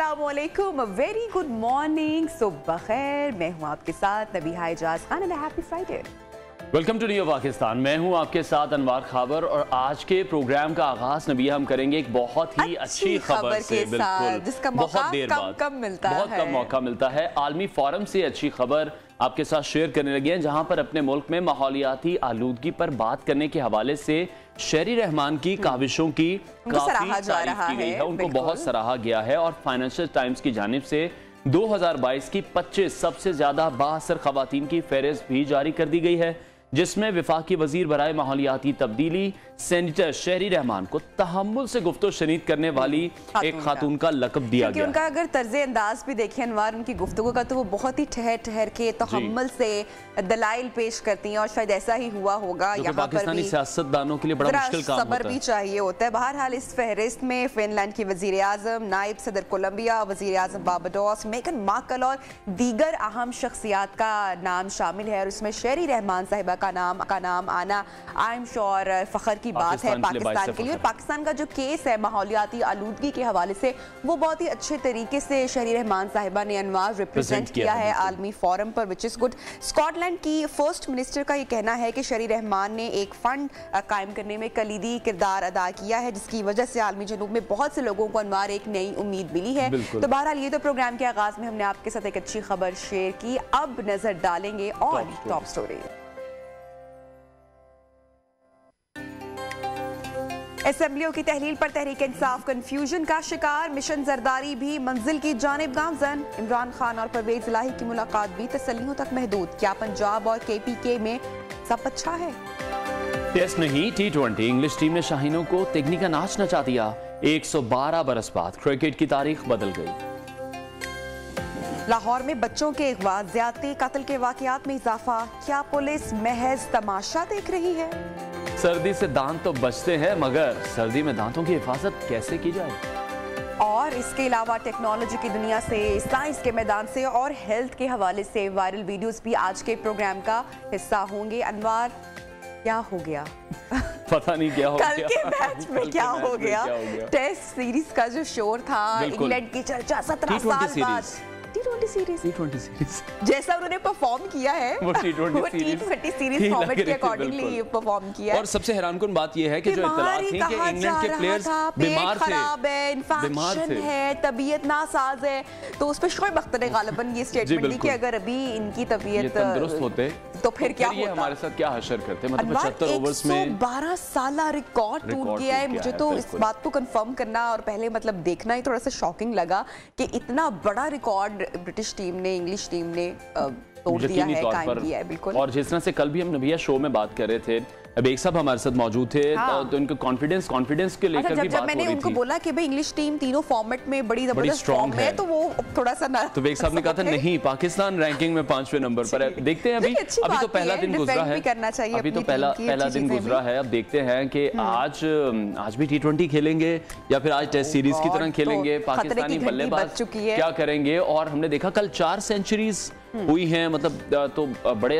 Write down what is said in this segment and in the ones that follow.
अस्सलामुअलैकुम, very good morning, सुबह खैर। मैं हूँ आपके साथ Nabiha Ijaz Khan and happy Friday. Welcome to new Pakistan. मैं हूं आपके साथ अनवार खाबर और आज के प्रोग्राम का आगाज नबिया हम करेंगे एक बहुत ही अच्छी खबर से, बिल्कुल जिसका बहुत देर बाद बहुत कम मौका मिलता है। आलमी फोरम से अच्छी खबर आपके साथ शेयर करने लगे हैं, जहां पर अपने मुल्क में माहौलियाती आलूदगी पर बात करने के हवाले से शेरी रहमान की काविशों की काफी तारीफ की गई है, उनको बहुत सराहा गया है। और फाइनेंशियल टाइम्स की जानिब से 2022 की 25 सबसे ज्यादा बाअसर खवातीन की फहरिस्त भी जारी कर दी गई है, जिसमें वफाकी वजीर बराए माहौलियाती तब्दीली सेनेटर शेरी रहमान को तहम्मुल से गुफ्तो शनीद करने वाली एक खातून का लक़ब दिया गया। उनका अगर तर्ज़े अंदाज भी देखें अनवार उनकी गुफ्तगू का, तो वो बहुत ही ठहर ठहर के तहम्मुल से दलाइल पेश करती हैं और शायद ऐसा ही हुआ होगा। यहाँ पाकिस्तानी सियासतदानों के लिए बड़ा मुश्किल काम होता है, सब्र भी चाहिए होता है। बहरहाल इस फहरिस्त में फिनलैंड की वजीर आज़म, नायब सदर कोलंबिया, वजीर आज़म बारबाडोस, मेगन मार्कल और दीगर अहम शख्सियात का नाम शामिल है। और उसमें शेरी रहमान साहिबा का नाम आना आई एम श्योर फखर की बात है पाकिस्तान के लिए। और पाकिस्तान का जो केस है माहौलियाती आलूदगी के हवाले से, वो बहुत ही अच्छे तरीके से शेरी रहमान साहिबा ने अनवार रिप्रेजेंट किया है आलमी फोरम पर, विच इज़ गुड। स्कॉटलैंड की फर्स्ट मिनिस्टर का ये कहना है कि शेरी रहमान ने एक फंड कायम करने में कलीदी किरदार अदा किया है, जिसकी वजह से आलमी जनूब में बहुत से लोगों को अनवार एक नई उम्मीद मिली है। तो बहरहाल ये तो प्रोग्राम के आगाज में हमने आपके साथ एक अच्छी खबर शेयर की। अब नजर डालेंगे और टॉप स्टोरी। असेंबलियों की तहलील पर तहरीक इंसाफ कंफ्यूजन का शिकार, मिशन जरदारी भी मंजिल की जानिब गामजन। इमरान खान और परवेज इलाही की मुलाकात भी तसल्लियों तक महदूद। क्या पंजाब और KPK में सब अच्छा है? टेस्ट नहीं T20 इंग्लिश टीम ने शाहीनों को तकनीक का नाच नचा दिया। 112 बरस बाद क्रिकेट की तारीख बदल गई। लाहौर में बच्चों के अगवा, ज्यादती, कत्ल के वाकयात में इजाफा। क्या पुलिस महज तमाशा देख रही है? सर्दी से दांत तो बचते हैं, मगर सर्दी में दांतों की हिफाजत कैसे की जाए? और इसके अलावा टेक्नोलॉजी की दुनिया से, साइंस के मैदान से और हेल्थ के हवाले से वायरल वीडियोस भी आज के प्रोग्राम का हिस्सा होंगे। अनवार, क्या हो गया? पता नहीं क्या हो गया। कल के मैच में क्या हो गया? टेस्ट सीरीज का जो शोर था, इंग्लैंड की चर्चा 17 साल बाद। T20 सीरीज जैसा उन्होंने परफॉर्म किया है, वो T20 सीरीज फॉर्मेट के अकॉर्डिंगली परफॉर्म किया है। और सबसे हैरानकुन बात यह है कि जो इत्तलात थी कि इंग्लैंड के प्लेयर्स बीमार थे, खराब है, इन्फेक्शन है, तबीयत नासाज है, तो उस पे शोएब अख्तर ने गालिबन ये स्टेटमेंट दी कि अगर अभी इनकी तबीयत तंदुरुस्त होते तो फिर क्या होता? ये हमारे साथ क्या हशर करते? मतलब 75 ओवर्स में 12 साल रिकॉर्ड टूट गया है। मुझे तो इस बात को कंफर्म करना और पहले मतलब देखना ही थोड़ा सा शॉकिंग लगा कि इतना बड़ा रिकॉर्ड ब्रिटिश टीम ने, इंग्लिश टीम ने तोड़ दिया है, कायम किया है। बिल्कुल। और जिस तरह से कल भी हम नबिया शो में बात कर रहे थे, अब एक साहब हमारे साथ मौजूद थे, तो उनके कॉन्फिडेंस के लेकर भी बात हो रही थी। जब मैंने उनको बोला कि भाई इंग्लिश टीम तीनों फॉर्मेट में बड़ी जबरदस्त स्ट्रांग है, तो वो थोड़ा सा तो एक साहब ने कहा था नहीं, पाकिस्तान रैंकिंग में 5वें नंबर पर है। देखते हैं, अभी तो पहला दिन गुजरा है, अभी तो पहला दिन गुजरा है। अब देखते हैं कि आज भी T20 खेलेंगे या फिर आज टेस्ट सीरीज की तरह खेलेंगे, पाकिस्तानी बल्लेबाज क्या करेंगे। और हमने देखा कल 4 सेंचुरीज हुई हैं, मतलब तो बड़ा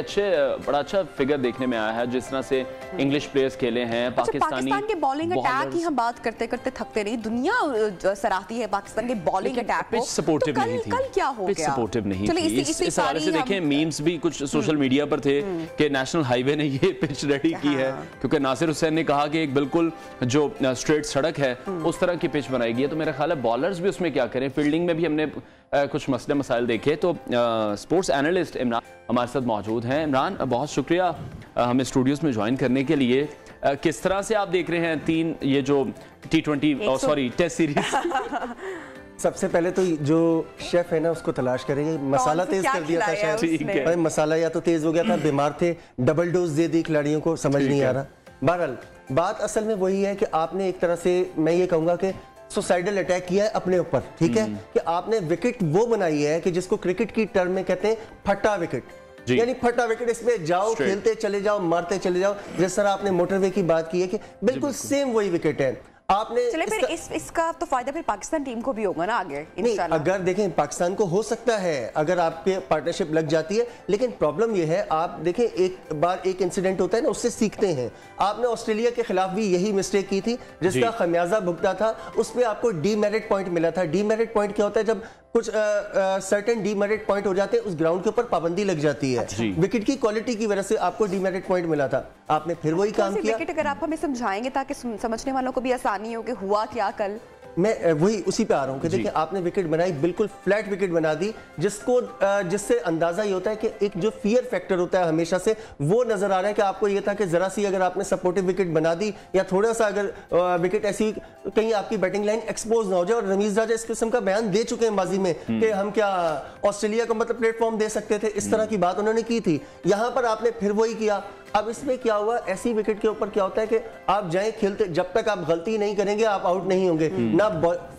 अच्छा फिगर देखने में आया है, जिस तरह से इंग्लिश प्लेयर्स खेले हैं। पाकिस्तान के बॉलिंग अटैक की हम बात करते करते थकते नहीं, दुनिया सराहती है पाकिस्तान के बॉलिंग अटैक को। सपोर्टिव नहीं थी, कल क्या हो गया? सपोर्टिव नहीं थी। इस हवाले से देखें, मीम्स भी कुछ सोशल मीडिया पर थे कि नेशनल हाईवे ने ये पिच रेडी की है, क्योंकि नासिर हुसैन ने कहा कि एक बिल्कुल जो स्ट्रेट सड़क है उस तरह की पिच बनाई गई है। तो मेरा ख्याल है बॉलर्स भी उसमें क्या करें। फील्डिंग में भी हमने कुछ मसले मसाइल देखे। तो स्पोर्ट्स एनालिस्ट इमरान हमारे साथ मौजूद हैं। इमरान, बहुत शुक्रिया हमें स्टूडियोज में ज्वाइन करने के लिए। किस तरह से आप देख रहे हैं ये जो T20 टेस्ट सीरीज? सबसे पहले तो जो शेफ है ना, उसको तलाश करेंगे। मसाला तेज कर दिया था शायद, मसाला या तो तेज हो गया था, बीमार थे, डबल डोज दे दी खिलाड़ियों को, समझ नहीं आ रहा। बहरहाल बात असल में वही है कि आपने एक तरह से, मैं ये कहूंगा कि सुसाइडल अटैक किया है अपने ऊपर, ठीक है, कि आपने विकेट वो बनाई है कि जिसको क्रिकेट की टर्म में कहते हैं फटा विकेट। यानी फटा विकेट, इसमें जाओ, खेलते चले जाओ, मारते चले जाओ। जिस तरह आपने मोटरवे की बात की है कि बिल्कुल सेम वही विकेट है। आपने चले फिर इसका तो फायदा फिर पाकिस्तान टीम को भी होगा ना आगे इंशाल्लाह। अगर देखें, पाकिस्तान को हो सकता है अगर आप पे पार्टनरशिप लग जाती है, लेकिन प्रॉब्लम ये है, आप देखें एक बार एक इंसिडेंट होता है ना, उससे सीखते हैं। आपने ऑस्ट्रेलिया के खिलाफ भी यही मिस्टेक की थी, जिसका खमियाजा भुगता था। उस पर आपको डीमेरिट पॉइंट मिला था। डीमेरिट पॉइंट क्या होता है? जब कुछ सर्टेन डीमेरिट पॉइंट हो जाते हैं, उस ग्राउंड के ऊपर पाबंदी लग जाती है। विकेट की क्वालिटी की वजह से आपको डीमेरिट पॉइंट मिला था, आपने फिर वही काम किया। विकेट अगर आप हमें समझाएंगे ताकि समझने वालों को भी आसानी हो कि हुआ क्या कल। मैं वही उसी पे आ रहा हूँ कि देखिए, आपने विकेट बनाई, बिल्कुल फ्लैट विकेट बना दी, जिससे अंदाजा ये होता है कि एक जो फियर फैक्टर होता है हमेशा से, वो नजर आ रहा है कि आपको ये था कि जरा सी अगर आपने सपोर्टिव विकेट बना दी या थोड़ा सा अगर विकेट ऐसी कहीं आपकी बैटिंग लाइन एक्सपोज ना हो जाए। और रमीज राजा इस किस्म का बयान दे चुके हैं माजी में कि हम क्या ऑस्ट्रेलिया को मतलब प्लेटफॉर्म दे सकते थे, इस तरह की बात उन्होंने की थी। यहां पर आपने फिर वही किया। अब इसमें क्या हुआ, ऐसी विकेट के ऊपर क्या होता है कि आप जाएं खेलते, जब तक आप गलती नहीं करेंगे आप आउट नहीं होंगे। ना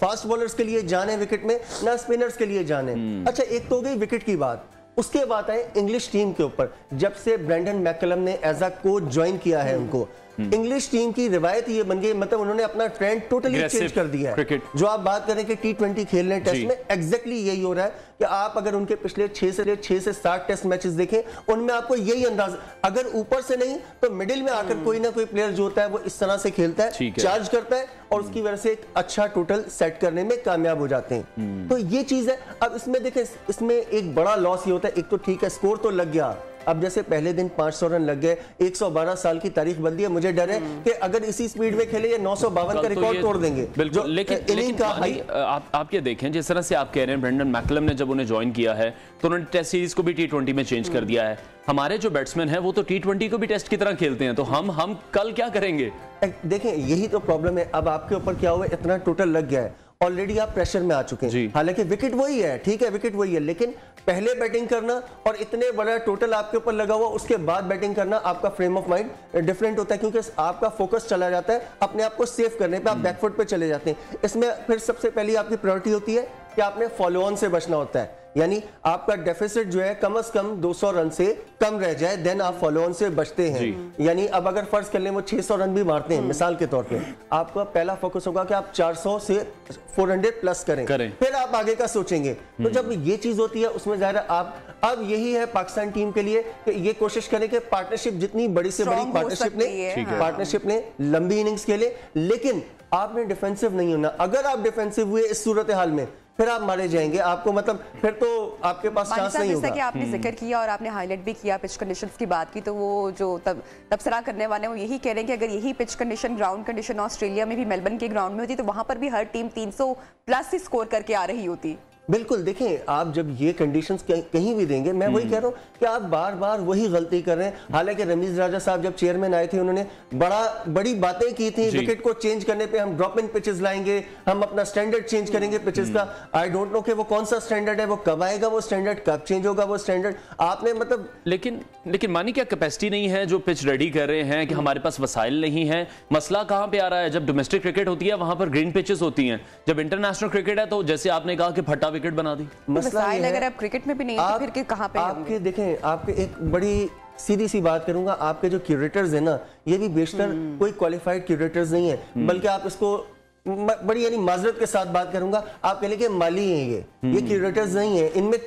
फास्ट बॉलर्स के लिए जाने विकेट में, ना स्पिनर्स के लिए जाने। अच्छा, एक तो हो गई विकेट की बात। उसके बाद आए इंग्लिश टीम के ऊपर। जब से ब्रेंडन मैकलम ने एज अ कोच ज्वाइन किया है उनको, इंग्लिश टीम की रिवायत ये बन गई, मतलब उन्होंने अपना ट्रेंड टोटली चेंज कर दिया है। जो आप बात करें कि T20 खेल रहे टेस्ट में, एग्जैक्टली यही हो रहा है कि आप अगर उनके पिछले 6 से 7 टेस्ट मैचेस देखें, उनमें आपको यही अंदाज, अगर ऊपर से नहीं तो मिडिल में आकर कोई ना कोई प्लेयर जो होता है वो इस तरह से खेलता है, चार्ज करता है और उसकी वजह से एक अच्छा टोटल सेट करने में कामयाब हो जाते हैं। तो ये चीज है। अब इसमें देखें, इसमें एक बड़ा लॉस ये होता है, एक तो ठीक है स्कोर तो लग गया, अब जैसे पहले दिन 500 रन लग गए, 112 साल की तारीख बदली है। मुझे डर है कि अगर इसी स्पीड में खेले ये 952 का रिकॉर्ड तोड़ देंगे। बिल्कुल, लेकिन आप ये देखें, जिस तरह से आप कह रहे हैं ब्रेंडन मैकलम ने जब उन्हें ज्वाइन किया है तो उन्होंने टेस्ट सीरीज को भी T20 में चेंज कर दिया है। हमारे जो बैट्समैन हैं वो तो T20 को भी टेस्ट की तरह खेलते हैं, तो हम कल क्या करेंगे? देखें, यही तो प्रॉब्लम है। अब आपके ऊपर क्या हुआ, इतना टोटल लग गया है, ऑलरेडी आप प्रेशर में आ चुके हैं। हालांकि विकेट वही है, ठीक है विकेट वही है, लेकिन पहले बैटिंग करना और इतने बड़ा टोटल आपके ऊपर लगा हुआ, उसके बाद बैटिंग करना, आपका फ्रेम ऑफ माइंड डिफरेंट होता है, क्योंकि आपका फोकस चला जाता है अपने आप को सेव करने पे, आप बैकफुट पे चले जाते हैं। इसमें फिर सबसे पहली आपकी प्रायोरिटी होती है कि आपने फॉलो ऑन से बचना होता है, यानी आपका डेफिसिट जो है कम से कम 200 रन से कम रह जाए, देन आप फॉलो ऑन से बचते हैं। यानी अब अगर फर्ज कर लें वो 600 रन भी मारते हैं मिसाल के तौर पे, आपका पहला फोकस होगा कि आप 400 से 400 प्लस करें। फिर आप आगे का सोचेंगे। तो जब ये चीज होती है उसमें ज़ाहिर आप, अब यही है पाकिस्तान टीम के लिए कि ये कोशिश करें कि पार्टनरशिप जितनी बड़ी से बड़ी पार्टनरशिप ने लंबी इनिंग्स खेले, लेकिन आपने डिफेंसिव नहीं होना। अगर आप डिफेंसिव हुए इस सूरत हाल में, फिर आप मारे जाएंगे, आपको मतलब फिर तो आपके पास चांस नहीं होगा। जैसा कि आपने जिक्र किया और आपने हाईलाइट भी किया पिच कंडीशंस की बात की, तो वो जो तबसरा करने वाले हैं वो यही कह रहे हैं कि अगर यही pitch condition, ground condition Australia में भी, मेलबर्न के ग्राउंड में होती तो वहां पर भी हर टीम 300 प्लस ही स्कोर करके आ रही होती। बिल्कुल, देखें आप जब ये कंडीशंस कहीं भी देंगे, मैं वही कह रहा हूँ कि आप बार बार वही गलती कर रहे हैं। हालांकि रमीज राजा साहब जब चेयरमैन आए थे उन्होंने बड़ी बातें की थी, विकेट को चेंज करने पे हम ड्रॉप इन पिचेस लाएंगे, हम अपना स्टैंडर्ड चेंज करेंगे पिचेस का। आई डोंट नो कि वो कौन सा स्टैंडर्ड है, वो कब आएगा, वो स्टैंडर्ड कब चेंज होगा वो स्टैंडर्ड आपने मतलब। लेकिन मानी क्या कैपेसिटी नहीं है जो पिच रेडी कर रहे हैं, कि हमारे पास वसाइल नहीं है। मसला कहां पे आ रहा है? जब डोमेस्टिक क्रिकेट होती है वहां पर ग्रीन पिचेस होती हैं, जब इंटरनेशनल क्रिकेट है तो जैसे आपने कहा कि फटा विकेट बना दी। अगर आप क्रिकेट में भी नहीं तो फिर कहां पे आपके देखें, आपके एक बड़ी सीधी सी बात करूंगा, आपके जो क्यूरेटर्स हैं ना, ये भी बेशतर कोई क्वालिफाइड क्यूरेटर्स नहीं है, बल्कि आप इसको बड़ी यानी माजरत के साथ बात करूंगा, आप कह लें कि माली हैं ये क्यूरेटर्स नहीं है। इनमें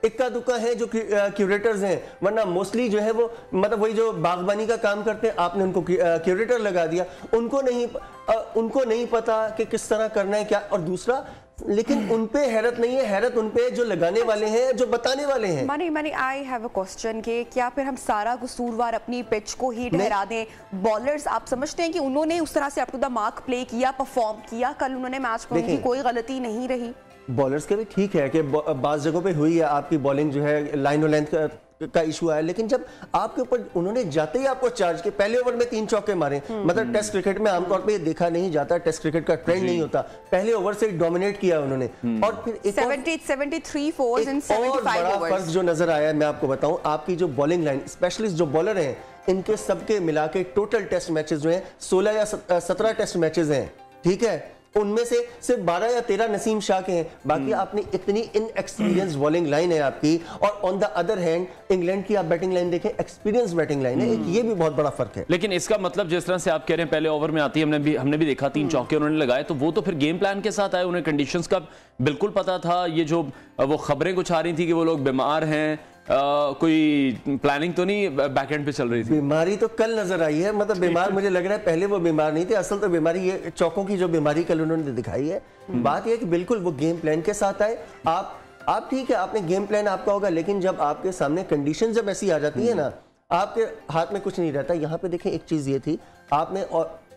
इक्का दुक्का है जो क्यूरेटर्स हैं, वरना मोस्टली जो है वो मतलब वही जो बागबानी का काम करते हैं, आपने उनको क्यूरेटर लगा दिया, उनको नहीं पता कि किस तरह करना है क्या। और दूसरा, लेकिन उनपे हैरत नहीं है, हैरत उनपे जो लगाने वाले हैं, जो बताने वाले हैं। मानी आई हैव अ क्वेश्चन कि क्या फिर हम सारा कसूरवार अपनी पिच को ही ठहरा दें? बॉलर्स, आप समझते हैं कि उन्होंने उस तरह से up to the mark play किया, परफॉर्म किया कल उन्होंने मैच में, उनकी कोई गलती नहीं रही? बॉलर्स के भी ठीक है कि बाज़ जगहों पे हुई है, आपकी बॉलिंग जो है लाइन और लेंथ का इशू आया, लेकिन जब आपके ऊपर उन्होंने जाते ही आपको चार्ज किया, पहले ओवर में 3 चौके मारे, मतलब टेस्ट क्रिकेट में आमतौर पे ये देखा नहीं जाता, टेस्ट क्रिकेट का ट्रेंड नहीं होता, पहले ओवर से डोमिनेट किया उन्होंने। और फिर एक 73 फोर्स इन 75 ओवर्स। फर्क जो नजर आया मैं आपको बताऊं, आपकी जो बॉलिंग लाइन, स्पेशलिस्ट जो बॉलर हैं, इनके सबके मिला के टोटल टेस्ट मैचेस जो हैं 16 या 17 टेस्ट मैचेस हैं, ठीक है, उनमें से सिर्फ 12 या 13 नसीम शाह के हैं, बाकी आपने इतनी इनएक्सपीरियंस बॉलिंग लाइन है आपकी। और on the other hand England की आप बैटिंग लाइन देखें, एक्सपीरियंस बैटिंग लाइन है, ये भी बहुत बड़ा फर्क है। लेकिन इसका मतलब जिस तरह से आप कह रहे हैं पहले ओवर में आती है, हमने भी देखा 3 चौके उन्होंने लगाए, तो वो तो फिर गेम प्लान के साथ आए, उन्हें कंडीशंस का बिल्कुल पता था। ये जो वो खबरें कुछ आ रही थी कि वो लोग बीमार हैं, कोई प्लानिंग तो नहीं बैकएंड पे चल रही थी? बीमारी तो कल नजर आई है, मतलब बीमार मुझे लग रहा है पहले वो बीमार नहीं थे, असल तो बीमारी ये चौकों की जो बीमारी कल उन्होंने दिखाई है। बात ये कि बिल्कुल वो गेम प्लान के साथ आए। आप ठीक है, आपने गेम प्लान आपका होगा, लेकिन जब आपके सामने कंडीशन जब ऐसी आ जाती है ना, आपके हाथ में कुछ नहीं रहता। यहाँ पे देखें, एक चीज ये थी, आपने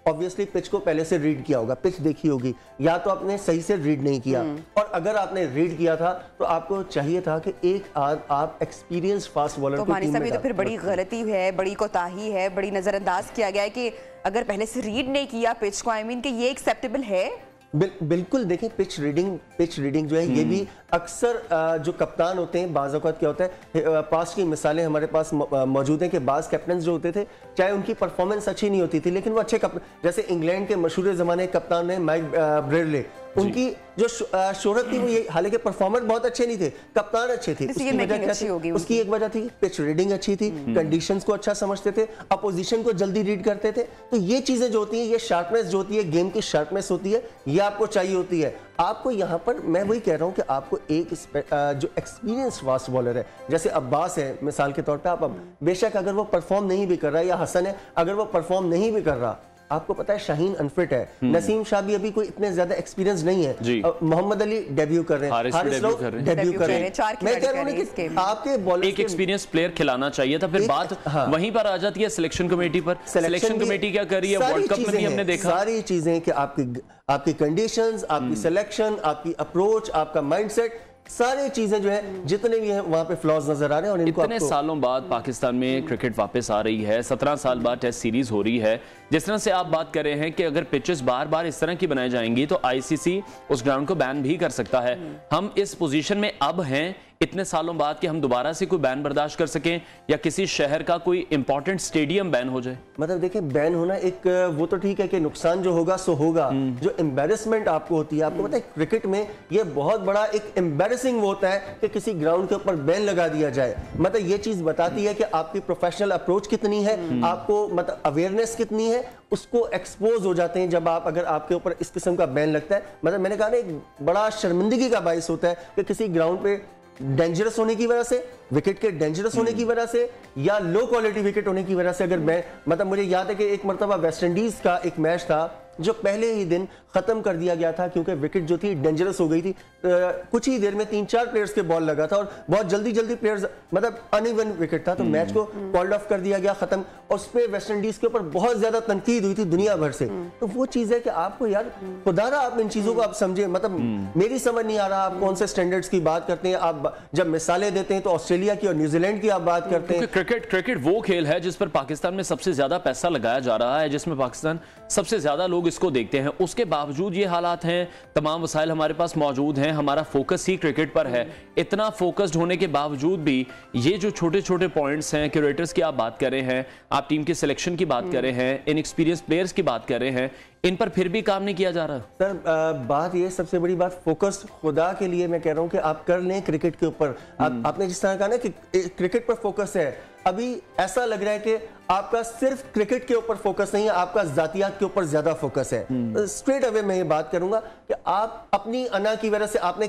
ऑब्वियसली पिच को पहले से रीड किया होगा, पिच देखी होगी, या तो आपने सही से रीड नहीं किया, और अगर आपने रीड किया था तो आपको चाहिए था कि एक आप एक्सपीरियंस फास्ट बॉलर को टीम में तो फिर बड़ी गलती है, बड़ी कोताही है, बड़ी नजरअंदाज किया गया है कि अगर पहले से रीड नहीं किया पिच को, आई मीन कि ये एक्सेप्टेबल है? बिल्कुल देखें, पिच रीडिंग जो है ये भी अक्सर जो कप्तान होते हैं, बाज़ औक़ात क्या होता है, पास्ट की मिसालें हमारे पास मौजूद हैं कि बाज़ कैप्टन जो होते थे, चाहे उनकी परफॉर्मेंस अच्छी नहीं होती थी, लेकिन वो अच्छे जैसे इंग्लैंड के मशहूर ज़माने कप्तान है माइक ब्रेडले, उनकी जो शोहरत थी वो ये, हालांकि परफॉर्मर बहुत अच्छे नहीं थे, कप्तान अच्छे थे। उसकी वजह क्या थी? उसकी एक वजह थी पिच रीडिंग अच्छी थी, कंडीशंस को अच्छा समझते थे, अपोजिशन को जल्दी रीड करते थे। तो ये चीजें जो होती हैं, ये शार्पनेस जो होती है, गेम की शार्पनेस होती है, ये आपको चाहिए होती है। आपको यहाँ पर मैं वही कह रहा हूँ कि आपको एक जो एक्सपीरियंस फास्ट बॉलर है, जैसे अब्बास है मिसाल के तौर पे, आप बेशक अगर वो परफॉर्म नहीं भी कर रहा है, या हसन है अगर वो परफॉर्म नहीं भी कर रहा, आपको पता है शाहीन अनफिट है, नसीम शाह भी अभी कोई इतने ज्यादा एक्सपीरियंस नहीं है, मोहम्मद अली डेब्यू कर रहे हैं, हारिस डेब्यू कर रहे हैं। मैं कह रहा हूं कि आपके बॉलर एक एक्सपीरियंस प्लेयर खिलाना चाहिए था। फिर बात वहीं पर आ जाती है सिलेक्शन कमेटी पर। सिलेक्शन कमेटी क्या कर रही है? वर्ल्ड कप में भी हमने देखा सारी चीजें कि आपकी कंडीशंस, आपकी सिलेक्शन, आपकी अप्रोच, आपका माइंडसेट, सारी चीजें जो है जितने भी हैं वहां पे फ्लॉज नजर आ रहे हैं। और इनको इतने सालों बाद पाकिस्तान में क्रिकेट वापस आ रही है, 17 साल बाद टेस्ट सीरीज हो रही है। जिस तरह से आप बात कर रहे हैं कि अगर पिचेस बार बार इस तरह की बनाई जाएंगी तो आईसीसी उस ग्राउंड को बैन भी कर सकता है। हम इस पोजीशन में अब हैं इतने सालों बाद कि हम दोबारा से कोई बैन बर्दाश्त कर सकें, या किसी शहर का कोई इंपॉर्टेंट स्टेडियम बैन हो जाए? मतलब देखिए, बैन होना एक वो तो ठीक है कि नुकसान जो होगा सो होगा, जो एम्बेरसमेंट आपको होती है, आपको पता है क्रिकेट में ये बहुत बड़ा एक एम्बेरसिंग वो होता है कि किसी ग्राउंड के ऊपर बैन लगा दिया जाए। मतलब ये चीज बताती है कि आपकी प्रोफेशनल अप्रोच कितनी है, आपको मतलब अवेयरनेस कितनी है, उसको एक्सपोज हो जाते हैं जब अगर आपके ऊपर इस किस्म का बैन लगता है। मतलब मैंने कहा ना, एक बड़ा शर्मिंदगी का बाइस होता है कि किसी ग्राउंड पे डेंजरस होने की वजह से, विकेट के डेंजरस होने की वजह से, या लो क्वालिटी विकेट होने की वजह से अगर मैं मतलब मुझे याद है कि एक मरतबा वेस्ट इंडीज का एक मैच था जो पहले ही दिन खत्म कर दिया गया था क्योंकि विकेट जो थी डेंजरस हो गई थी। कुछ ही देर में 3-4 प्लेयर्स के बॉल लगा था और बहुत जल्दी प्लेयर्स, मतलब अनइवन विकेट था, तो मैच को कॉल्ड ऑफ कर दिया गया, खत्म। और उस पर वेस्ट इंडीज के ऊपर बहुत ज्यादा तनकीद हुई थी दुनिया भर से। तो वो चीज है कि आपको यार खुदारा आप इन चीजों को आप समझे, मतलब मेरी समझ नहीं आ रहा आप कौन से स्टैंडर्ड्स की बात करते हैं। आप जब मिसालें देते हैं तो ऑस्ट्रेलिया की और न्यूजीलैंड की आप बात करते हैं। क्रिकेट वो खेल है जिस पर पाकिस्तान में सबसे ज्यादा पैसा लगाया जा रहा है, जिसमें पाकिस्तान सबसे ज्यादा लोग इसको देखते हैं। उसके बावजूद ये हालात हैं, तमाम वसाइल हमारे पास मौजूद हैं, हमारा फोकस ही क्रिकेट पर है। इतना फोकस्ड होने के बावजूद भी ये जो छोटे छोटे पॉइंट्स हैं, क्यूरेटर्स की आप बात कर रहे हैं, आप टीम के सिलेक्शन की बात कर रहे हैं, इनएक्सपीरियंस प्लेयर्स की बात कर रहे हैं, इन पर फिर भी काम नहीं किया जा रहा। सर बात ये सबसे बड़ी बात फोकस, खुदा के लिए मैं कह रहा हूं कि आप कर लें क्रिकेट के ऊपर। आपने जिस तरह कहा ना कि क्रिकेट पर फोकस है, अभी ऐसा लग रहा है कि आपका सिर्फ क्रिकेट के ऊपर फोकस नहीं है, आपका जातियात के ऊपर ज्यादा फोकस है। स्ट्रेट अवे मैं ये बात करूंगा कि आप अपनी अना की वजह से आपने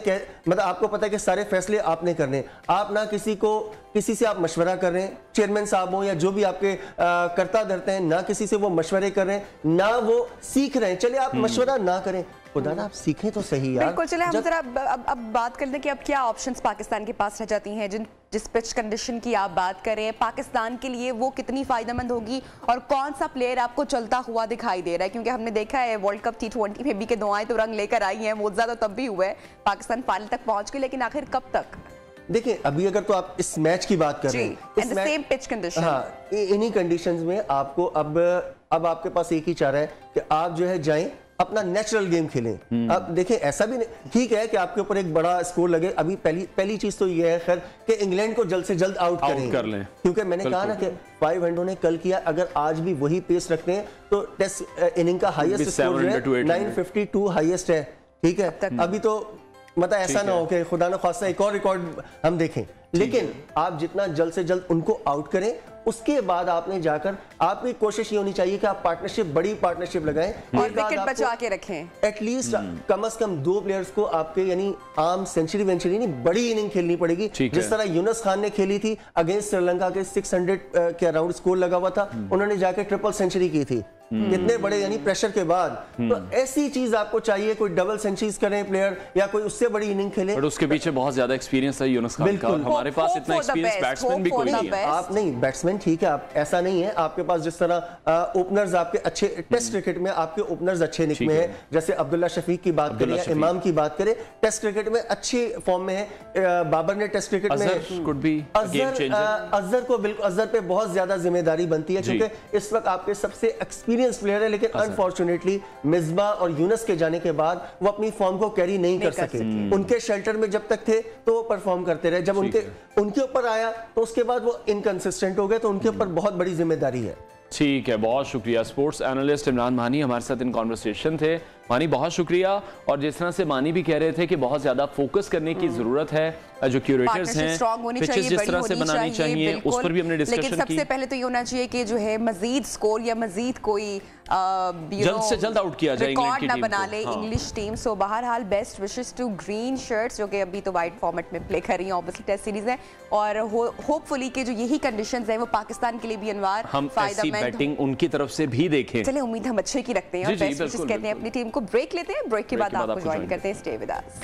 मतलब आपको पता है कि सारे फैसले आपने करने, आप ना किसी से आप मशवरा कर रहे हैं, चेयरमैन साहब हो या जो भी आपके करता धरते हैं, ना किसी से वो मशवरे कर रहे हैं, ना वो सीख रहे हैं। चले आप मशवरा ना करें, खुदा ना आप सीखें तो सही यार। बिल्कुल, चले हम जरा अब बात करते हैं कि अब क्या ऑप्शंस पाकिस्तान के पास रह जाती हैं। जिस पिच कंडीशन की आप बात करें, पाकिस्तान के लिए वो कितनी फायदेमंद होगी, और कौन सा प्लेयर आपको चलता हुआ दिखाई दे रहा है? क्योंकि हमने देखा है वर्ल्ड कप T20 में भी के दुआएं तो रंग लेकर आई हैं, मोजा तो तब भी हुआ है, पाकिस्तान फाइनल तक पहुंच गई, लेकिन आखिर कब तक? देखिए, अभी अगर तो आप इस मैच की बात कर रहे हैं, सेम पिच कंडीशन, हाँ, इन्हीं कंडीशंस में आपको अब आपके पास एक ही चारा है कि आप जो है जाएं अपना नेचुरल गेम खेलें। अब देखें, ऐसा भी नहीं, ठीक है कि आपके ऊपर एक बड़ा स्कोर लगे। अभी पहली चीज तो ये है खैर कि इंग्लैंड को जल्द से जल्द आउट कर लें, क्योंकि मैंने कहा ना कि 500 ने कल किया, अगर आज भी वही पेस रखते हैं तो टेस्ट इनिंग का हाईएस्ट स्कोर जो है 952 हाईएस्ट है। ठीक है, अभी तो मतलब ऐसा ना हो कि खुदा न खास्ता एक और रिकॉर्ड हम देखें, लेकिन आप जितना जल्द से जल्द उनको आउट करें उसके बाद आपने जाकर आपकी कोशिश ये होनी चाहिए कि आप पार्टनरशिप, बड़ी पार्टनरशिप लगाएं और विकेट बचा के रखें। एटलीस्ट कम से कम 2 प्लेयर्स को आपके यानी आम सेंचुरी वेंचुरी नहीं, बड़ी इनिंग खेलनी पड़ेगी। जिस तरह यूनुस खान ने खेली थी अगेंस्ट श्रीलंका के 600 के अराउंड स्कोर लगा हुआ था, उन्होंने जाके ट्रिपल सेंचुरी की थी इतने बड़े यानी प्रेशर के बाद। तो ऐसी चीज आपको चाहिए, कोई डबल सेंचुरीज करें प्लेयर या कोई उससे बड़ी इनिंग खेले। पर उसके पीछे बहुत ज्यादा एक्सपीरियंस है यूनुस खान का, और हमारे पास इतना एक्सपीरियंस बैट्समैन भी कोई नहीं है। आप नहीं बैट्समैन ठीक है, आप ऐसा नहीं है, आपके पास जिस तरह ओपनर्स आपके अच्छे, टेस्ट क्रिकेट में आपके ओपनर्स अच्छे निकले हैं, जैसे अब्दुल्ला शफीक की बात करें, इमाम की बात करें, टेस्ट क्रिकेट में अच्छे फॉर्म में है। बाबर ने टेस्ट क्रिकेट में अजहर को बिल्कुल, अजहर पे बहुत ज्यादा जिम्मेदारी बनती है क्योंकि इस वक्त आपके सबसे एक्सपीरियंस प्लेयर है, लेकिन अनफॉर्चुनेटली मिसबा और यूनुस के जाने के बाद वो अपनी फॉर्म को कैरी नहीं कर सके। उनके शेल्टर में जब तक थे तो वो परफॉर्म करते रहे, जब उनके ऊपर आया तो उसके बाद वो इनकंसिस्टेंट हो गए, तो उनके ऊपर बहुत बड़ी जिम्मेदारी है। ठीक है, बहुत शुक्रिया। स्पोर्ट्स एनालिस्ट इमरान मानी हमारे साथ इन कॉन्वर्सेशन थे। मानी बहुत शुक्रिया। और जिस तरह से मानी भी कह रहे थे कि बहुत ज्यादा फोकस करने की जरूरत है, जो क्यूरेटर्स हैं पिचेस जिस तरह से बनानी चाहिए उस पर भी हमने डिस्कशन की। लेकिन सबसे पहले तो ये होना चाहिए कि जो है मजीद स्कोर या मजीद कोई जल्द से जल्द आउट किया जाए, रिकॉर्ड ना बना ले इंग्लिश टीम। सो बहरहाल best wishes to green shirts, जो कि अभी तो वाइट फॉर्मेट में प्ले कर रही हैं, ऑब्वियसली टेस्ट सीरीज है, और होपफुली कि जो यही कंडीशंस हैं वो पाकिस्तान के लिए भी अनवार फायदेमंद बैटिंग उनकी तरफ से भी देखें। चले उम्मीद हम अच्छे की रखते हैं और बेस्ट विशेस कहते हैं अपनी टीम को। ब्रेक लेते हैं, ब्रेक के बाद आपको ज्वाइन करते हैं। Stay with us.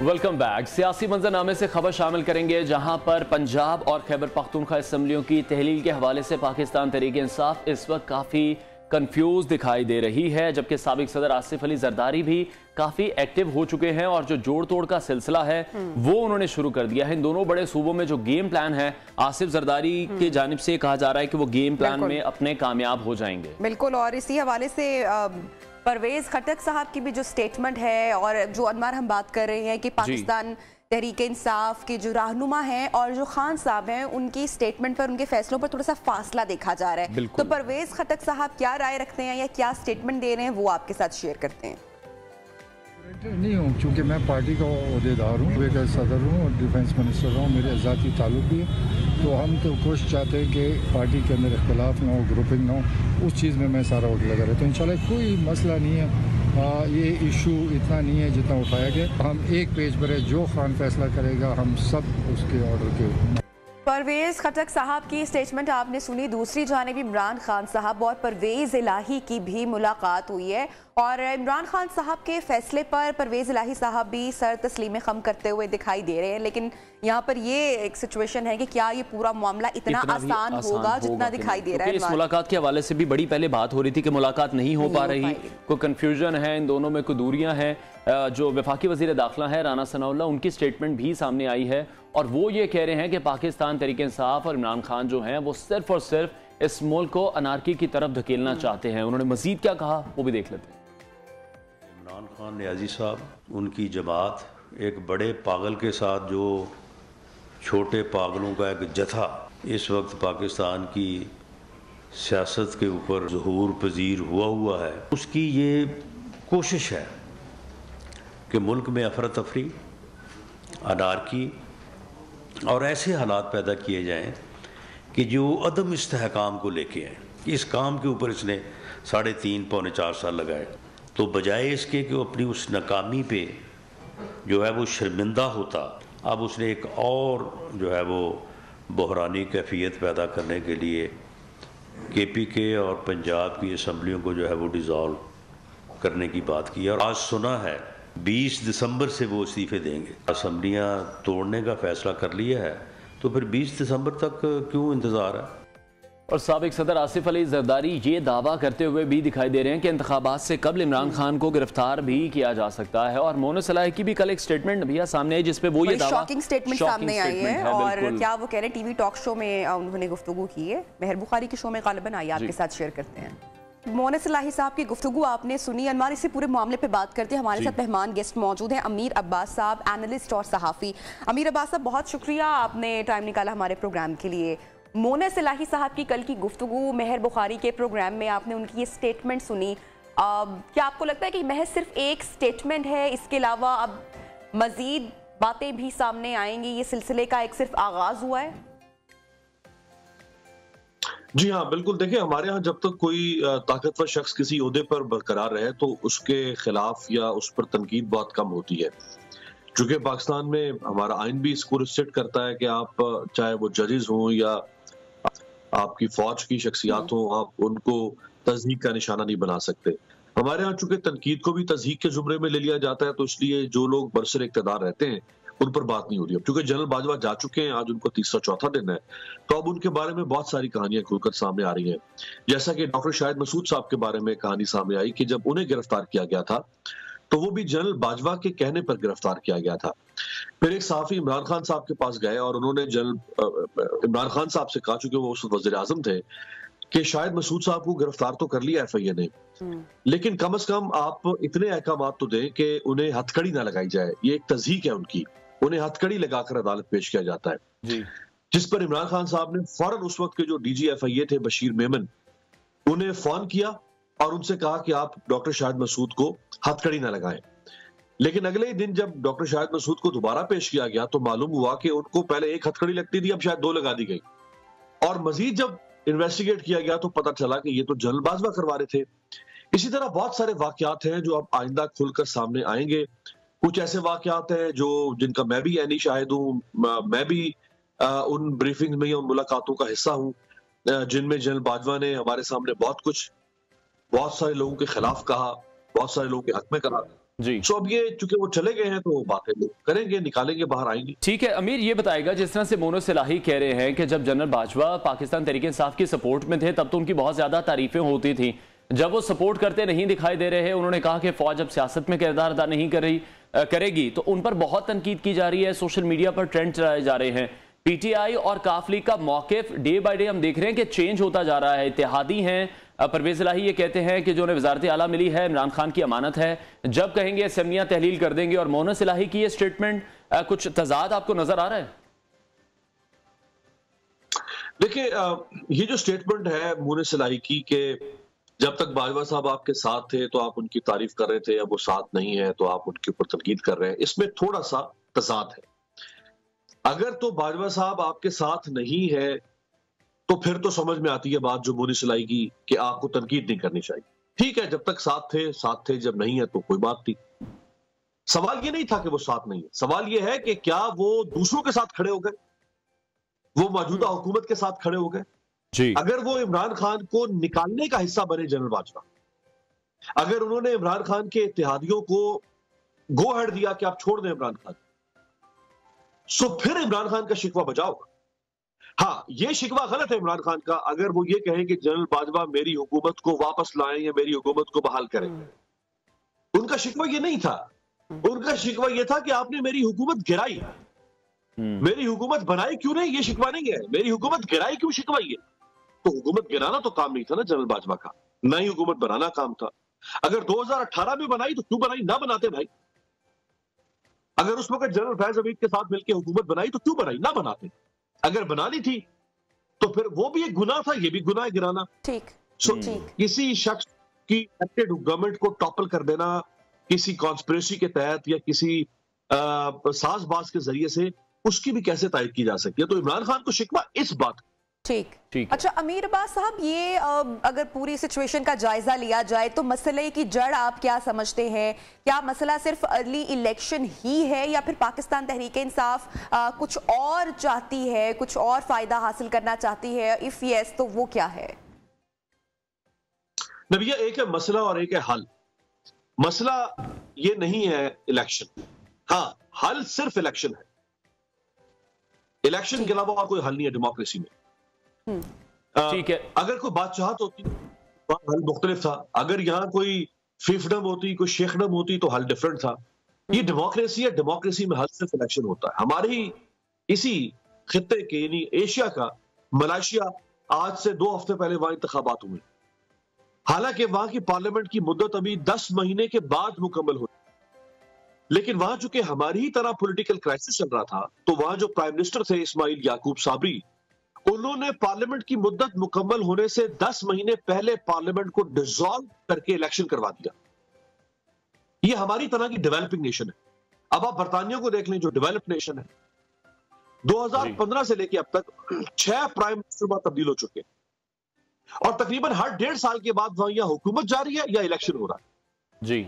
Welcome back. सियासी मंजरनामे से खबर शामिल करेंगे, जहां पर पंजाब और खैबर पख्तूनख्वा असम्बलियों की तहलील के हवाले से पाकिस्तान तहरीक-ए-इंसाफ इस वक्त काफ़ी कंफ्यूज दिखाई दे रही है, जबकि साबिक सदर आसिफ अली जरदारी भी काफ़ी एक्टिव हो चुके हैं और जो जोड़ तोड़ का सिलसिला है वो उन्होंने शुरू कर दिया है। इन दोनों बड़े सूबों में जो गेम प्लान है, आसिफ जरदारी की जानिब से कहा जा रहा है कि वो गेम प्लान में अपने कामयाब हो जाएंगे। बिल्कुल, और इसी हवाले से परवेज खटक साहब की भी जो स्टेटमेंट है, और जो अनवर हम बात कर रहे हैं कि पाकिस्तान तहरीक इंसाफ के जो रहनुमा हैं और जो खान साहब हैं, उनकी स्टेटमेंट पर, उनके फैसलों पर थोड़ा सा फासला देखा जा रहा है। तो परवेज खटक साहब क्या राय रखते हैं या क्या स्टेटमेंट दे रहे हैं, वो आपके साथ शेयर करते हैं। नहीं हूँ, क्योंकि मैं पार्टी का अहदेदार हूँ, एक सदर हूँ और डिफेंस मिनिस्टर हूँ, मेरे ज़ाती ताल्लुक भी है। तो हम तो कोशिश चाहते हैं कि पार्टी के अंदर इख्तलाफ ना हो, ग्रुपिंग ना हो, उस चीज़ में मैं सारा वक्त लगा रहता हूँ। इंशाल्लाह कोई मसला नहीं है, ये इशू इतना नहीं है जितना उठाया गया। हम एक पेज पर है, जो खान फैसला करेगा हम सब उसके ऑर्डर के। परवेज खटक साहब की स्टेटमेंट आपने सुनी। दूसरी जानिब इमरान खान साहब और परवेज इलाही की भी मुलाकात हुई है, और इमरान खान साहब के फैसले पर परवेज इलाही साहब भी सर तस्लीम खम करते हुए दिखाई दे रहे हैं। लेकिन यहाँ पर ये एक सिचुएशन है कि क्या ये पूरा मामला इतना आसान होगा जितना दिखाई दे रहा है। इस मुलाकात के हवाले से भी बड़ी पहले बात हो रही थी कि मुलाकात नहीं हो पा रही, कोई कंफ्यूजन है, इन दोनों में कोई दूरियां हैं। जो वफाकी वजीर दाखिला है राना सनाउल्लाह, उनकी स्टेटमेंट भी सामने आई है और वो ये कह रहे हैं कि पाकिस्तान तहरीक इंसाफ और इमरान खान जो हैं वो सिर्फ और सिर्फ इस मुल्क को अनारकी की तरफ धकेलना चाहते हैं। उन्होंने मजीद क्या कहा वो भी देख लेते हैं। इमरान खान नियाजी साहब, उनकी जमात एक बड़े पागल के साथ, जो छोटे पागलों का एक जथा इस वक्त पाकिस्तान की सियासत के ऊपर ज़हूर पजीर हुआ है, उसकी ये कोशिश है कि मुल्क में अफरा तफरी, अनारकी और ऐसे हालात पैदा किए जाएं कि जो अदम इस्तेहकाम को लेके आए। इस काम के ऊपर इसने 3.5 पौने 4 साल लगाए। तो बजाय इसके कि वो अपनी उस नाकामी पे जो है वो शर्मिंदा होता, अब उसने एक और जो है वो बहरानी कैफियत पैदा करने के लिए KPK और पंजाब की असम्बलियों को जो है वो डिज़ोल्व करने की बात की। और आज सुना है 20 दिसंबर से वो इस्तीफे देंगे। असम्बलियाँ तोड़ने का फैसला कर लिया है, तो फिर 20 दिसंबर तक क्यों इंतज़ार है। और साबिक सदर आसिफ अली जरदारी ये दावा करते हुए भी दिखाई दे रहे हैं कि इंतखाबात से कबल इमरान खान को गिरफ्तार भी किया जा सकता है। और मोनो सलाह की भी कल एक स्टेटमेंट भैया सामने आई, जिसपे वो ये दावा, शॉकिंग स्टेटमेंट सामने आई है। और क्या वो कह रहे हैं, टीवी टॉक शो में उन्होंने गुफ्तगू की है, मेहर बुखारी के शो में गालिबन आई, आपके साथ शेयर करते हैं। मोनस इलाही साहब की गुफ्तगू आपने सुनी। अनवर, इसी पूरे मामले पे बात करते हैं। हमारे साथ मेहमान गेस्ट मौजूद हैं अमीर अब्बास साहब, एनालिस्ट और सहाफ़ी। अमीर अब्बास साहब, बहुत शुक्रिया, आपने टाइम निकाला हमारे प्रोग्राम के लिए। मोनस इलाही साहब की कल की गुफ्तगू मेहर बुखारी के प्रोग्राम में आपने उनकी ये स्टेटमेंट सुनी। क्या आपको लगता है कि महज सिर्फ एक स्टेटमेंट है, इसके अलावा अब मजीद बातें भी सामने आएंगी, ये सिलसिले का एक सिर्फ आगाज हुआ है? जी हाँ, बिल्कुल। देखिए, हमारे यहाँ जब तक कोई ताकतवर शख्स किसी ओहदे पर बरकरार रहे तो उसके खिलाफ या उस पर तनकीद बहुत कम होती है। चूंकि पाकिस्तान में हमारा आइन भी इसको रिस्ट्रिक्ट करता है कि आप चाहे वो जजेस हों या आपकी फौज की शख्सियात हों, आप उनको तज़हीक का निशाना नहीं बना सकते। हमारे यहाँ चूंकि तनकीद को भी तज़हीक के जुमरे में ले लिया जाता है, तो इसलिए जो लोग बरसर इक़्तिदार रहते हैं उन पर बात नहीं हो रही। अब चूंकि जनरल बाजवा जा चुके हैं, आज उनको तीसरा चौथा दिन है, तो अब उनके बारे में बहुत सारी कहानियां खुलकर सामने आ रही हैं। जैसा कि डॉक्टर शाहिद मसूद साहब के बारे में कहानी सामने आई कि जब उन्हें गिरफ्तार किया गया था तो वो भी जनरल बाजवा के कहने पर गिरफ्तार किया गया था। फिर एक सहाफी इमरान खान साहब के पास गए और उन्होंने जनरल इमरान खान साहब से कहा, चूंकि वो उस वज़ीर आज़म थे, कि शाहिद मसूद साहब को गिरफ्तार तो कर लिया FIA ने, लेकिन कम से कम आप इतने अहकाम तो दें कि उन्हें हथकड़ी ना लगाई जाए। ये एक तज़हीक है उनकी, उन्हें हथकड़ी लगाकर अदालत पेश किया जाता है जी। जिस पर इमरान खान साहब ने फौरन उस वक्त के जो DG FIA थे बशीर मेमन, उन्हें फोन किया और उनसे कहा कि आप डॉक्टर शाहिद मसूद को हथकड़ी ना लगाएं। लेकिन अगले ही दिन जब डॉक्टर शाहिद मसूद को दोबारा पेश किया गया तो मालूम हुआ कि उनको पहले एक हथकड़ी लगती थी, अब शायद 2 लगा दी गई। और मजीद जब इन्वेस्टिगेट किया गया तो पता चला कि ये तो जनरल बाजवा करवा रहे थे। इसी तरह बहुत सारे वाकयात हैं जो अब आइंदा खुलकर सामने आएंगे। कुछ ऐसे वाकयात हैं जिनका मैं भी यानी शाहिद हूँ, मैं भी उन ब्रीफिंग में या उन मुलाकातों का हिस्सा हूँ जिनमें जनरल बाजवा ने हमारे सामने बहुत सारे लोगों के खिलाफ कहा, बहुत सारे लोगों के हक में कहा जी। सो अब ये चूंकि वो चले गए हैं तो बातें करेंगे, निकालेंगे, बाहर आएंगे। ठीक है अमीर, ये बताएगा जिस तरह से मोनस इलाही कह रहे हैं कि जब जनरल बाजवा पाकिस्तान तहरीक इंसाफ की सपोर्ट में थे तब तो उनकी बहुत ज्यादा तारीफें होती थी, जब वो सपोर्ट करते नहीं दिखाई दे रहे हैं, उन्होंने कहा कि फौज अब सियासत में किरदार अदा नहीं करेगी, तो उन पर बहुत तनकीद की जा रही है, सोशल मीडिया पर ट्रेंड चलाए जा रहे हैं। PTI और काफ लीग का मौक़िफ़ डे बाय डे हम देख रहे हैं कि चेंज होता जा रहा है। इत्तेहादी हैं, परवेज इलाही ये कहते हैं कि जो उन्हें वज़ारत आला मिली है इमरान खान की अमानत है, जब कहेंगे असम्बलियां तहलील कर देंगे। और मोनस इलाही की ये स्टेटमेंट, कुछ तजाद आपको नजर आ रहा है? देखिए, ये जो स्टेटमेंट है मोनस इलाही की कि जब तक बाजवा साहब आपके साथ थे तो आप उनकी तारीफ कर रहे थे, अब वो साथ नहीं है तो आप उनके ऊपर तनकीद कर रहे हैं, इसमें थोड़ा सा तजाद है। अगर तो बाजवा साहब आपके साथ नहीं है तो फिर तो समझ में आती है बात जो मोनस इलाही की कि आपको तनकीद नहीं करनी चाहिए। ठीक है, जब तक साथ थे, जब नहीं है तो कोई बात नहीं। सवाल ये नहीं था कि वो साथ नहीं है, सवाल ये है कि क्या वो दूसरों के साथ खड़े हो गए, वो मौजूदा हुकूमत के साथ खड़े हो गए जी। अगर वो इमरान खान को निकालने का हिस्सा बने जनरल बाजवा, अगर उन्होंने इमरान खान के इत्तेहादियों को गो हेड दिया कि आप छोड़ दें इमरान खान, सो फिर इमरान खान का शिकवा बचा होगा। हाँ, ये शिकवा गलत है इमरान खान का अगर वो ये कहें कि जनरल बाजवा मेरी हुकूमत को वापस लाएं या मेरी हुकूमत को बहाल करें। उनका शिकवा ये नहीं था, उनका शिकवा ये था कि आपने मेरी हुकूमत गिराई, मेरी हुकूमत बनाई क्यों नहीं, ये शिकवा नहीं है। मेरी हुकूमत गिराई क्यों शिकवा ये? तो हुकूमत गिराना तो काम नहीं था ना जनरल बाजवा का, ना ही हुकूमत बनाना काम था। अगर 2018 में बनाई तो क्यों बनाई, ना बनाते भाई। अगर उस वक्त जनरल फैज हमीद के साथ मिलकर हुकूमत बनाई तो क्यों बनाई, ना बनाते। अगर बनानी थी तो फिर वो भी एक गुनाह था, ये भी गुनाह है गिराना। ठीक। किसी शख्स की इलेक्टेड गवर्नमेंट को टॉपल कर देना किसी कॉन्स्पिरेसी के तहत या किसी साजबाज के जरिए से, उसकी भी कैसे तायद की जा सकती है। तो इमरान खान को शिकवा इस बात। ठीक। अच्छा अमीर अब्बास साहब, ये अगर पूरी सिचुएशन का जायजा लिया जाए तो मसले की जड़ आप क्या समझते हैं? क्या मसला सिर्फ अर्ली इलेक्शन ही है या फिर पाकिस्तान तहरीक इंसाफ कुछ और चाहती है, कुछ और फायदा हासिल करना चाहती है? इफ यस तो वो क्या है? नबिया, एक है मसला और एक है हल। मसला ये नहीं है इलेक्शन, हाँ हल सिर्फ इलेक्शन है। इलेक्शन के अलावा और कोई हल नहीं है डेमोक्रेसी में। ठीक है, अगर कोई बादशाहत होती तो हल मुख्तलिफ था, अगर यहाँ कोई फिफडम होती, कोई शेखडम होती तो हल डिफरेंट था। ये डेमोक्रेसी है, डेमोक्रेसी में हल सिर्फ इलेक्शन होता है। हमारे ही इसी खित्ते के यानी एशिया का मलेशिया, आज से 2 हफ्ते पहले वहां इंतखाबात हुए। हालांकि वहां की पार्लियामेंट की मुद्दत अभी 10 महीने के बाद मुकम्मल हुई, लेकिन वहां चूंकि हमारी ही तरह पॉलिटिकल क्राइसिस चल रहा था, तो वहां जो प्राइम मिनिस्टर थे इस्माइल याकूब साबरी, उन्होंने पार्लियामेंट की मुद्दत मुकम्मल होने से 10 महीने पहले पार्लियामेंट को डिसॉल्व करके इलेक्शन करवा दिया। ये हमारी तरह की डेवलपिंग नेशन है। अब आप बरतानिया को देख लें जो डेवलप नेशन है, 2015 से लेकर अब तक 6 प्राइम मिनिस्टर वहां तब्दील हो चुके हैं और तकरीबन हर 1.5 साल के बाद वहां या हुकूमत जारी है या इलेक्शन हो रहा है। जी,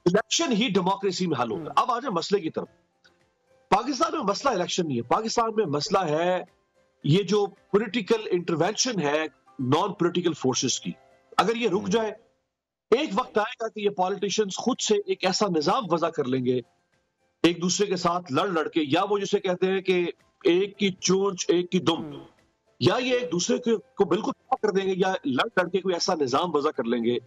इलेक्शन ही डेमोक्रेसी में हल होगा। अब आ जाए मसले की तरफ। पाकिस्तान में मसला इलेक्शन नहीं है, पाकिस्तान में मसला है ये जो पॉलिटिकल इंटरवेंशन है नॉन पॉलिटिकल फोर्सेस की। अगर ये रुक जाए, एक वक्त आएगा कि ये पॉलिटिशियंस खुद से एक ऐसा निजाम वज़ा कर लेंगे एक दूसरे के साथ लड़ के, या वो जिसे कहते हैं कि एक की चोंच एक की दुम, या ये एक दूसरे को बिल्कुल कर देंगे या लड़ के कोई ऐसा निजाम वज़ा कर लेंगे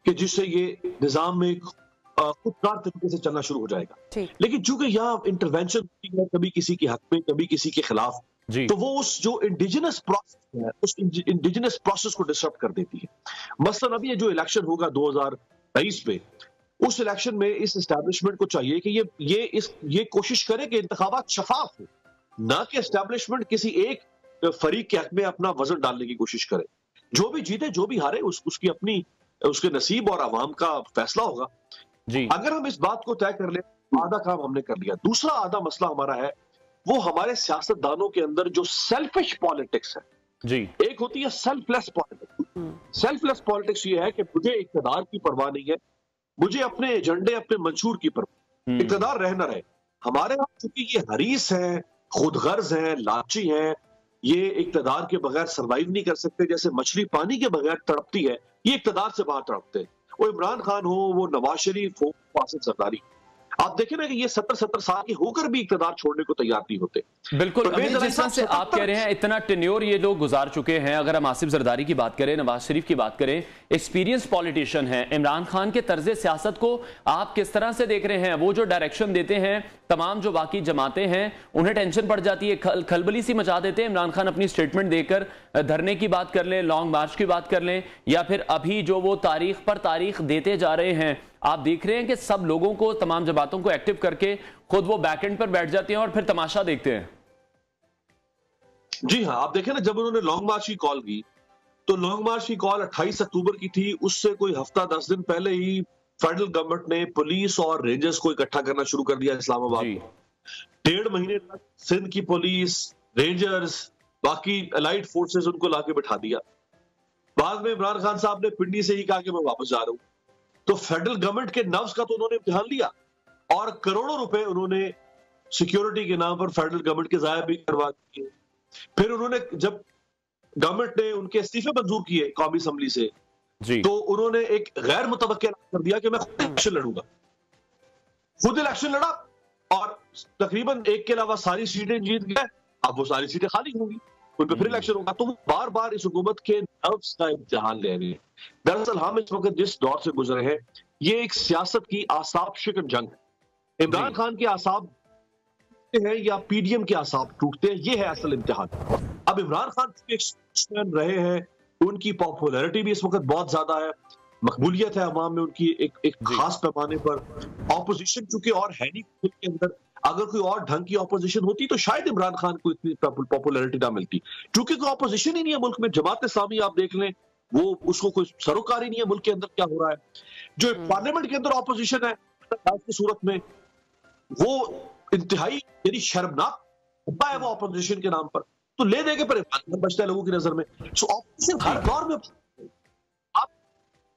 कि जिससे ये निजाम में खुदकार तरीके से चलना शुरू हो जाएगा। लेकिन चूंकि यहाँ इंटरवेंशन होती है कभी किसी के हक में कभी किसी के खिलाफ, तो वो उस जो इंडिजिनस प्रोसेस है उस इंडिजिनस प्रोसेस को डिस्टर्ब कर देती है। मसलन अभी ये जो इलेक्शन होगा 2023 पे, उस इलेक्शन में इस एस्टैब्लिशमेंट को चाहिए कि ये कोशिश करे कि इंतखाबात शफाफ हो, ना कि एस्टैब्लिशमेंट किसी एक फरीक के हक में अपना वजन डालने की कोशिश करे। जो भी जीते जो भी हारे उसकी अपनी उसके नसीब और अवाम का फैसला होगा। अगर हम इस बात को तय कर ले, आधा काम हमने कर लिया। दूसरा आधा मसला हमारा है वो हमारे सियासतदानों के अंदर जो सेल्फिश पॉलिटिक्स है। जी, एक होती है सेल्फलेस पॉलिटिक्स। सेल्फलेस पॉलिटिक्स ये है कि मुझे इक़्तिदार की परवाह नहीं है, मुझे अपने एजेंडे अपने मंशूर की परवाह, इक़्तिदार रहे न रहे। हमारे यहाँ चूंकि ये हरीस हैं, खुदगर्ज हैं, लालची हैं, ये इक़्तिदार के बगैर सर्वाइव नहीं कर सकते। जैसे मछली पानी के बगैर तड़पती है, ये इक़्तिदार से बाहर तड़पते हैं। वो इमरान खान हो, वो नवाज शरीफ हो, फासिल सरदारी, आप देखें ना कि ये 70 साल के होकर भी इक़्तिदार छोड़ने को तैयार नहीं होते। बिल्कुल, तो जिस तरह से आप कह रहे हैं इतना टेन्योर ये लोग गुजार चुके हैं। अगर हम आसिफ जरदारी की बात करें, नवाज शरीफ की बात करें, एक्सपीरियंस पॉलिटिशियन हैं। इमरान खान के तर्ज सियासत को आप किस तरह से देख रहे हैं? वो जो डायरेक्शन देते हैं, तमाम जो बाकी जमातें हैं उन्हें टेंशन पड़ जाती है, खलबली सी मचा देते हैं। इमरान खान अपनी स्टेटमेंट देकर धरने की बात कर लें, लॉन्ग मार्च की बात कर लें, या फिर अभी जो वो तारीख पर तारीख देते जा रहे हैं, आप देख रहे हैं कि सब लोगों को, तमाम जमातों को एक्टिव करके खुद वो बैकएंड पर बैठ जाते हैं और फिर तमाशा देखते हैं। जी हाँ, आप देखें ना, जब उन्होंने लॉन्ग मार्च की कॉल की तो लॉन्ग मार्च की कॉल 28 अक्टूबर की थी। उससे कोई हफ्ता 10 दिन पहले ही फेडरल गवर्नमेंट ने पुलिस और रेंजर्स को इकट्ठा करना शुरू कर दिया इस्लामाबाद में। 1.5 महीने तक सिंध की पुलिस, रेंजर्स, बाकी अलाइड फोर्सेस उनको लाके बिठा दिया। बाद में इमरान खान साहब ने पिंडी से ही कहा कि मैं वापस जा रहा हूं। तो फेडरल गवर्नमेंट के नफ्स का तो उन्होंने इम्तिहान लिया और करोड़ों रुपए उन्होंने सिक्योरिटी के नाम पर फेडरल गवर्नमेंट के जाया भी करवा दिए। फिर उन्होंने, जब गवर्नमेंट ने उनके इस्तीफे मंजूर किए कौमी असम्बली से, तो उन्होंने एक गैर मुतवक्किल कर दिया कि मैं खुद इलेक्शन लड़ूंगा। खुद इलेक्शन लड़ा और तकरीबन एक के अलावा सारी सीटें जीत गए। अब वो सारी सीटें खाली होंगी, उन पर फिर इलेक्शन होगा। तो वो बार बार इस हुकूमत के नफ्स का इम्तिहान ले रही है। दरअसल हम इस वक्त जिस दौर से गुजरे हैं, ये एक सियासत की आसाब शिकन जंग है। इमरान खान के आसाब हैं या पीडीएम के आसाब टूटते हैं, ये है असल इम्तिहान। अब इमरान खान एक स्पोर्ट्समैन रहे हैं, उनकी पॉपुलैरिटी भी इस वक्त बहुत ज्यादा है, मकबूलियत है अवाम में उनकी एक खास पैमाने पर। ऑपोजिशन चूंकि और है नहीं के अंदर, अगर कोई और ढंग की ऑपोजिशन होती तो शायद इमरान खान को इतनी पॉपुलैरिटी ना मिलती। क्योंकि कोई ऑपोजिशन ही नहीं है मुल्क में। जमात इस्लामी आप देख लें, वो उसको कोई सरोकार ही नहीं है मुल्क के अंदर क्या हो रहा है। जो पार्लियामेंट के अंदर ऑपोजिशन है की सूरत में, वो इंतहाई यानी शर्मनाक है वो ऑपोजिशन के नाम पर, तो ले देंगे पर बचता है लोगों की नजर में। सो ऑपोजिशन हर दौर में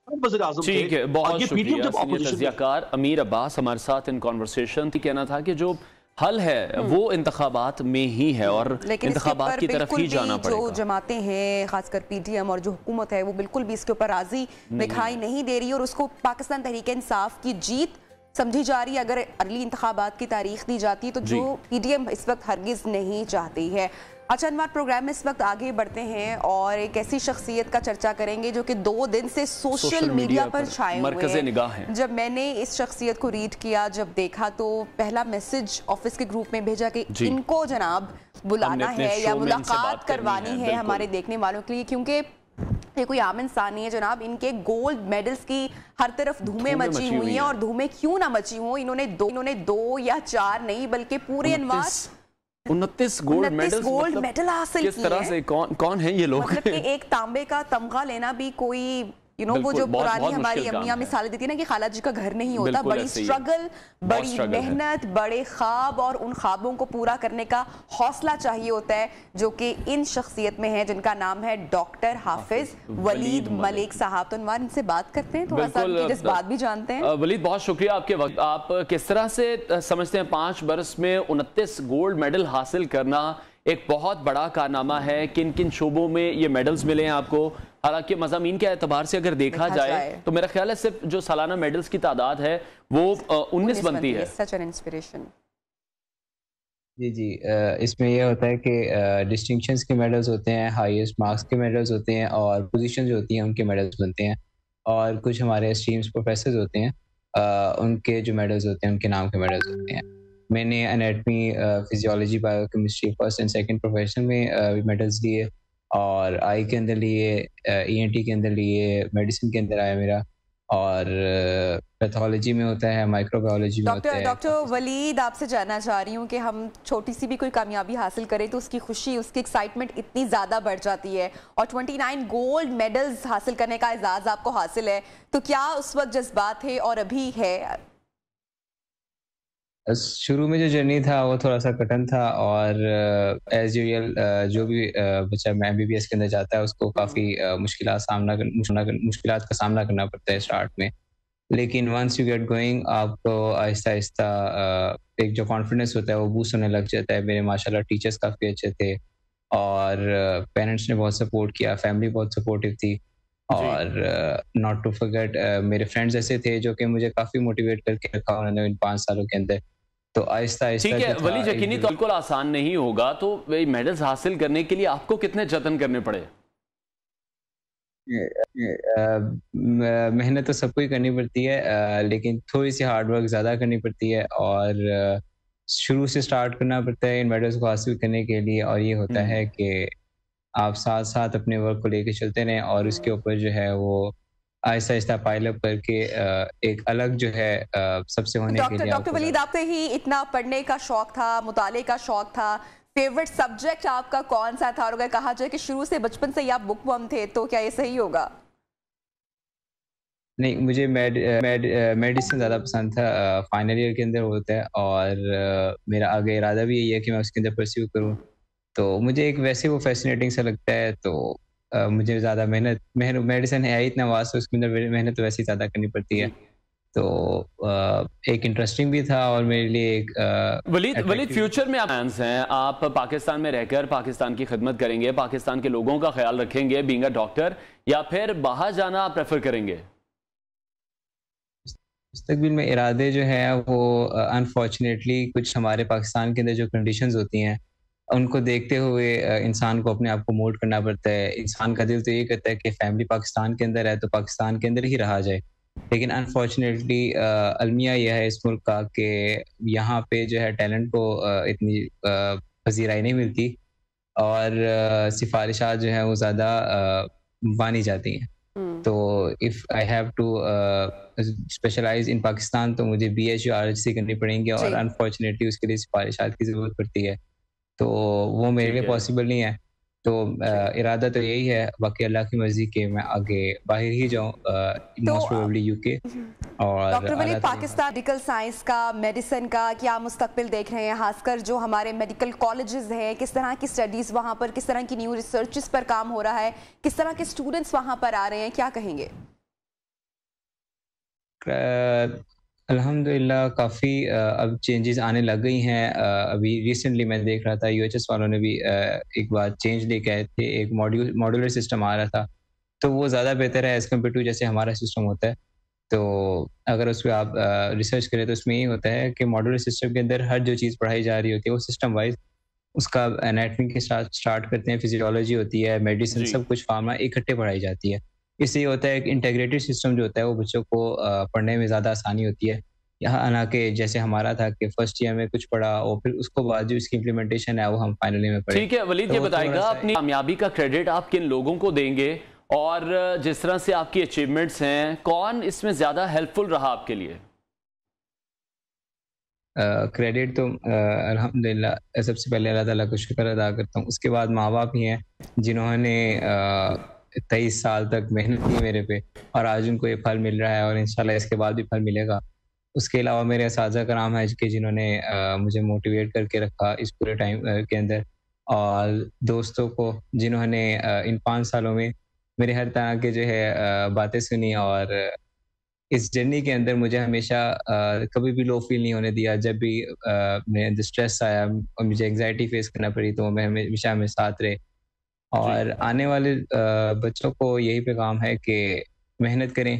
ठीक है। बहुत शुक्रिया तज़कियाकार अमीर अब्बास हमारे साथ इन कॉन्वर्सेशन। कहना था कि जो हल है वो इंतखाबात में ही है और इंतखाबात की तरफ ही जाना पड़ेगा। जो जमातें हैं, खासकर पीटीएम और जो हुकूमत है, वो बिल्कुल भी इसके ऊपर राजी दिखाई नहीं दे रही और उसको पाकिस्तान तहरीक इंसाफ की जीत समझी जा रही है। अगर अर्ली इंतखाबात की तारीख दी जाती है तो जो पीटीएम इस वक्त हरगिज नहीं चाहती है। अच्छा अनवर, प्रोग्राम में इस वक्त आगे बढ़ते हैं और एक ऐसी शख्सियत का चर्चा करेंगे जो कि 2 दिन से सोशल मीडिया पर छाए हुए हैं। जब मैंने इस शख्सियत को रीड किया, जब देखा, तो पहला मैसेज ऑफिस के ग्रुप में भेजा कि इनको जनाब बुलाना है या मुलाकात करवानी है हमारे देखने वालों के लिए, क्योंकि ये कोई आम इंसान नहीं है जनाब। इनके गोल्ड मेडल्स की हर तरफ धूमें मची हुई हैं, और धूमें क्यों ना मची हो, इन्होंने दो या 4 नहीं बल्कि पूरे अनवार 29 गोल्ड मेडल हासिल किए। किस तरह से कौन है ये लोग? मतलब कि एक तांबे का तमगा लेना भी कोई वो जो पुरानी हमारी अम्मियां मिसालें देती है ना कि खाला जी का घर नहीं होता। बड़ी स्ट्रगल, बड़ी मेहनत, बड़े ख्वाब और उन ख्वाबों को पूरा करने का हौसला चाहिए होता है, जो कि इन शख्सियत में है जिनका नाम है डॉक्टर हाफिज वलीद मलिक साहब। तो अनवार इनसे बात करते हैं, थोड़ा सा उनकी जज्बात भी जानते हैं। वलीद, बहुत शुक्रिया आपके वक्त। आप किस तरह से समझते हैं 5 बरस में 29 गोल्ड मेडल हासिल करना एक बहुत बड़ा कारनामा है? किन किन शोबों में ये मेडल्स मिले हैं आपको? हालांकि मज़ामीन के एतबार से अगर देखा जाए तो मेरा ख्याल है सिर्फ जो सालाना मेडल्स की तादाद है वो 19 बनती है। Such an inspiration. जी, इसमें यह होता है कि डिस्टिंक्शंस के मेडल्स होते हैं, हाईएस्ट मार्क्स के मेडल्स होते हैं, और पोजीशंस जो होती हैं उनके मेडल्स बनते हैं, और कुछ हमारे स्ट्रीम्स प्रोफेसर्स होते हैं, उनके जो मेडल्स होते हैं उनके नाम के मेडल्स होते हैं। मैंने anatomy, physiology, biochemistry first and second profession में मेडल्स लिए, और आई के अंदर लिए, ईएनटी के अंदर लिए, मेडिसिन के अंदर आया मेरा, और पैथोलॉजी में होता है, माइक्रोबायोलॉजी में होता है। डॉक्टर वलीद, आपसे जानना चाह रही हूँ कि हम छोटी सी भी कोई कामयाबी हासिल करें तो उसकी खुशी, उसकी एक्साइटमेंट इतनी ज़्यादा बढ़ जाती है, और 29 गोल्ड मेडल्स हासिल करने का एजाज़ आपको हासिल है, तो क्या उस वक्त जज्बात थे और अभी है? शुरू में जो जर्नी था वो थोड़ा सा कठिन था, और एज यूजुअल जो भी बच्चा एमबीबीएस के अंदर जाता है उसको काफ़ी मुश्किलात का सामना करना पड़ता है स्टार्ट में, लेकिन वंस यू गेट गोइंग आपको आहिस्ता आहिस्ता एक जो कॉन्फिडेंस होता है वो बूस्ट होने लग जाता है। मेरे माशाल्लाह टीचर्स काफ़ी अच्छे थे, और पेरेंट्स ने बहुत सपोर्ट किया, फैमिली बहुत सपोर्टिव थी, और नॉट टू फॉरगेट मेरे फ्रेंड्स ऐसे थे जो कि मुझे काफ़ी मोटिवेट करके रखा उन्होंने इन 5 सालों के अंदर। तो आहिस्ता आहिस्ता ठीक है वली, यकीनी तो बिल्कुल आसान नहीं होगा, तो मेडल्स हासिल करने के लिए आपको कितने जतन करने पड़े? मेहनत तो सबको ही करनी पड़ती है, लेकिन थोड़ी सी हार्ड वर्क ज़्यादा करनी पड़ती है, और शुरू से स्टार्ट करना पड़ता है इन मेडल्स को हासिल करने के लिए। और ये होता है कि आप साथ साथ अपने वर्क को लेके चलते रहें, और उसके ऊपर जो है वो आहिस्ता आहिस्ता पाइल अप करके एक अलग जो है सबसे होने के लिए। डॉक्टर वलीद, आपको ही इतना पढ़ने का शौक था, मुताले का शौक था, फेवरेट सब्जेक्ट आपका कौन सा था? और अगर कहा जाए कि शुरू से बचपन से ही आप बुकवर्म थे तो क्या ये सही होगा? नहीं, मुझे मेडिसिन ज़्यादा पसंद था, फाइनल ईयर के अंदर होता है, और मेरा आगे इरादा भी यही है कि मैं उसके अंदर परस्यू करूँ। तो मुझे एक वैसे वो फैसिनेटिंग सा लगता है, तो मुझे ज़्यादा मेडिसिन है इतना वास्ट, उसके अंदर मेहनत तो वैसे ही ज़्यादा करनी पड़ती है, तो एक इंटरेस्टिंग भी था, और मेरे लिए एक वलीद फ्यूचर में प्लान्स हैं? आप पाकिस्तान में रहकर पाकिस्तान की खिदमत करेंगे, पाकिस्तान के लोगों का ख्याल रखेंगे बीइंग अ डॉक्टर, या फिर बाहर जाना आप प्रेफर करेंगे? मुस्तकबिल में इरादे जो है वो अनफॉर्चुनेटली कुछ हमारे पाकिस्तान के अंदर जो कंडीशंस होती हैं उनको देखते हुए इंसान को अपने आप को मोल्ड करना पड़ता है। इंसान का दिल तो ये कहता है कि फैमिली पाकिस्तान के अंदर है तो पाकिस्तान के अंदर ही रहा जाए, लेकिन अनफॉर्चुनेटली अलमिया यह है इस मुल्क का कि यहाँ पे जो है टैलेंट को इतनी पजीराई नहीं मिलती, और सिफारिशात जो है वो ज़्यादा मानी जाती हैं। तो if I have to specialise in Pakistan तो मुझे BHU RHC करनी पड़ेंगी, और अनफॉर्चुनेटली उसके लिए सिफारिशात की ज़रूरत पड़ती है, तो वो मेरे लिए पॉसिबल नहीं है। तो इरादा तो यही है, बाकी अल्लाह की मर्जी के मैं आगे बाहर ही जाऊँ, मोस्ट प्रोबेबली UK। और doctor Waleed, Pakistan medical science का, मेडिसिन का क्या मुस्तकबिल देख रहे हैं? खासकर जो हमारे मेडिकल कॉलेजेस हैं, किस तरह की स्टडीज़ वहाँ पर, किस तरह की न्यू रिसर्चेस पर काम हो रहा है, किस तरह के स्टूडेंट्स वहाँ पर आ रहे हैं, क्या कहेंगे? अल्हम्दुलिल्लाह काफ़ी अब चेंजेस आने लग गई हैं। अभी रिसेंटली मैं देख रहा था UHS वालों ने भी एक बार चेंज लेके आए थे, एक मॉड्यूलर सिस्टम आ रहा था, तो वो ज़्यादा बेहतर है एज़ कम्पेयर टू जैसे हमारा सिस्टम होता है। तो अगर उस पर आप रिसर्च करें तो उसमें यही होता है कि मॉड्यूलर सिस्टम के अंदर हर जो चीज़ पढ़ाई जा रही होती है वो सिस्टम वाइज, उसका एनाटमी के साथ स्टार्ट करते हैं, फिजियोलॉजी होती है, मेडिसिन, सब कुछ फार्मा इकट्ठे पढ़ाई जाती है। इससे ये होता है कि इंटीग्रेटेड सिस्टम जो होता है वो बच्चों को पढ़ने में ज़्यादा आसानी होती है। यहाँ आना के जैसे हमारा था कि फर्स्ट ईयर में कुछ पढ़ा और फिर उसको बाद जो इसकी इम्प्लीमेंटेशन है वो हम फाइनल ईयर में पढ़े। ठीक है वलीद, ये बताएगा अपनी कामयाबी का क्रेडिट आप किन लोगों को देंगे और जिस तरह से आपकी अचीवमेंट्स हैं, कौन इसमें ज़्यादा हेल्पफुल रहा आपके लिए? क्रेडिट तो अल्हम्दुलिल्लाह सबसे पहले अल्लाह ताला का शुक्र अदा करता हूँ। उसके बाद माँ बाप ही हैं जिन्होंने 23 साल तक मेहनत की मेरे पे, और आज उनको ये फल मिल रहा है और इंशाल्लाह इसके बाद भी फल मिलेगा। उसके अलावा मेरे असातिज़ा कराम हैं कि जिन्होंने मुझे मोटिवेट करके रखा इस पूरे टाइम के अंदर, और दोस्तों को जिन्होंने इन 5 सालों में मेरे हर तरह के जो है बातें सुनी, और इस जर्नी के अंदर मुझे हमेशा कभी भी लो फील नहीं होने दिया। जब भी मेरे अंदर स्ट्रेस आया और मुझे एंग्जाइटी फेस करना पड़ी तो मैं हमेशा मेरे साथ रहे। और आने वाले बच्चों को यही पैगाम है कि मेहनत करें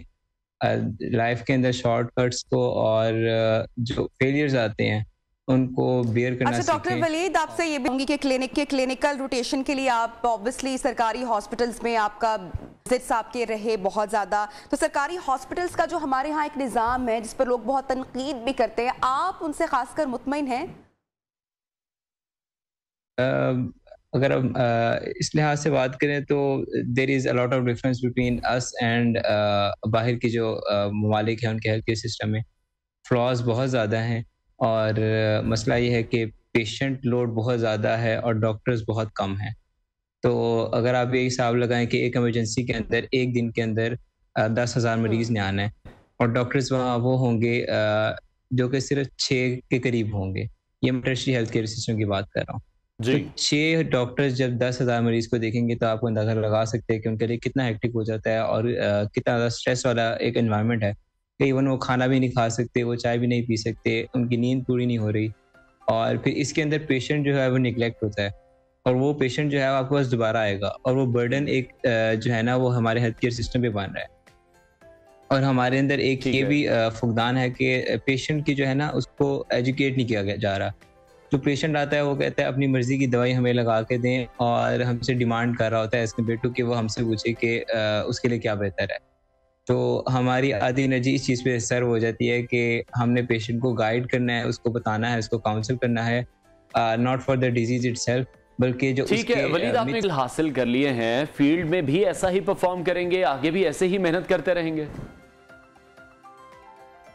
लाइफ के अंदर, शॉर्टकट्स को और जो फेलियर्स आते हैं उनको बेयर करना सीखें। अच्छा डॉक्टर वलीद, आपसे ये भी कि क्लिनिक के क्लिनिकल रोटेशन के लिए आप ऑब्वियसली सरकारी हॉस्पिटल्स में आपका विजिट्स आपके रहे बहुत ज़्यादा, तो सरकारी हॉस्पिटल्स का जो हमारे यहाँ एक निज़ाम है जिस पर लोग बहुत तनकीद भी करते हैं, आप उनसे खासकर मुतमईन हैं? अगर हम इस लिहाज से बात करें तो there is a lot of difference between us and बाहर के जो ममालिक हैं, उनके हेल्थ केयर सिस्टम में फ्लॉज बहुत ज़्यादा हैं, और मसला ये है कि पेशेंट लोड बहुत ज़्यादा है और डॉक्टर्स बहुत कम हैं। तो अगर आप ये हिसाब लगाएं कि एक इमरजेंसी के अंदर एक दिन के अंदर 10,000 मरीज़ ने आना है, और डॉक्टर्स वहाँ वो होंगे जो कि सिर्फ 6 के करीब होंगे। ये मैं टर्शरी हेल्थ केयर सिस्टम की बात कर रहा हूँ। तो 6 डॉक्टर्स जब 10,000 मरीज़ को देखेंगे तो आपको अंदाज़ा लगा सकते हैं कि उनके लिए कितना हेक्टिक हो जाता है, और कितना ज़्यादा स्ट्रेस वाला एक एनवायरनमेंट है। इवन वो खाना भी नहीं खा सकते, वो चाय भी नहीं पी सकते, उनकी नींद पूरी नहीं हो रही, और फिर इसके अंदर पेशेंट जो है वो निगलेक्ट होता है, और वो पेशेंट जो है आपके पास दोबारा आएगा, और वो बर्डन एक जो है ना वो हमारे हेल्थ केयर सिस्टम पे बन रहा है। और हमारे अंदर एक ये भी फुकदान है कि पेशेंट की जो है ना उसको एजुकेट नहीं किया जा रहा। जो पेशेंट आता है वो कहता है अपनी मर्जी की दवाई हमें लगा के दें, और हमसे डिमांड कर रहा होता है इसके बेटू कि वो हमसे पूछे कि उसके लिए क्या बेहतर है। तो हमारी आधी एनर्जी इस चीज़ पे सर्व हो जाती है कि हमने पेशेंट को गाइड करना है, उसको बताना है, उसको काउंसिल करना है, not for the disease itself, बल्कि जो ठीक है वलीद, आपने हासिल कर लिए हैं, फील्ड में भी ऐसा ही परफॉर्म करेंगे, आगे भी ऐसे ही मेहनत करते रहेंगे?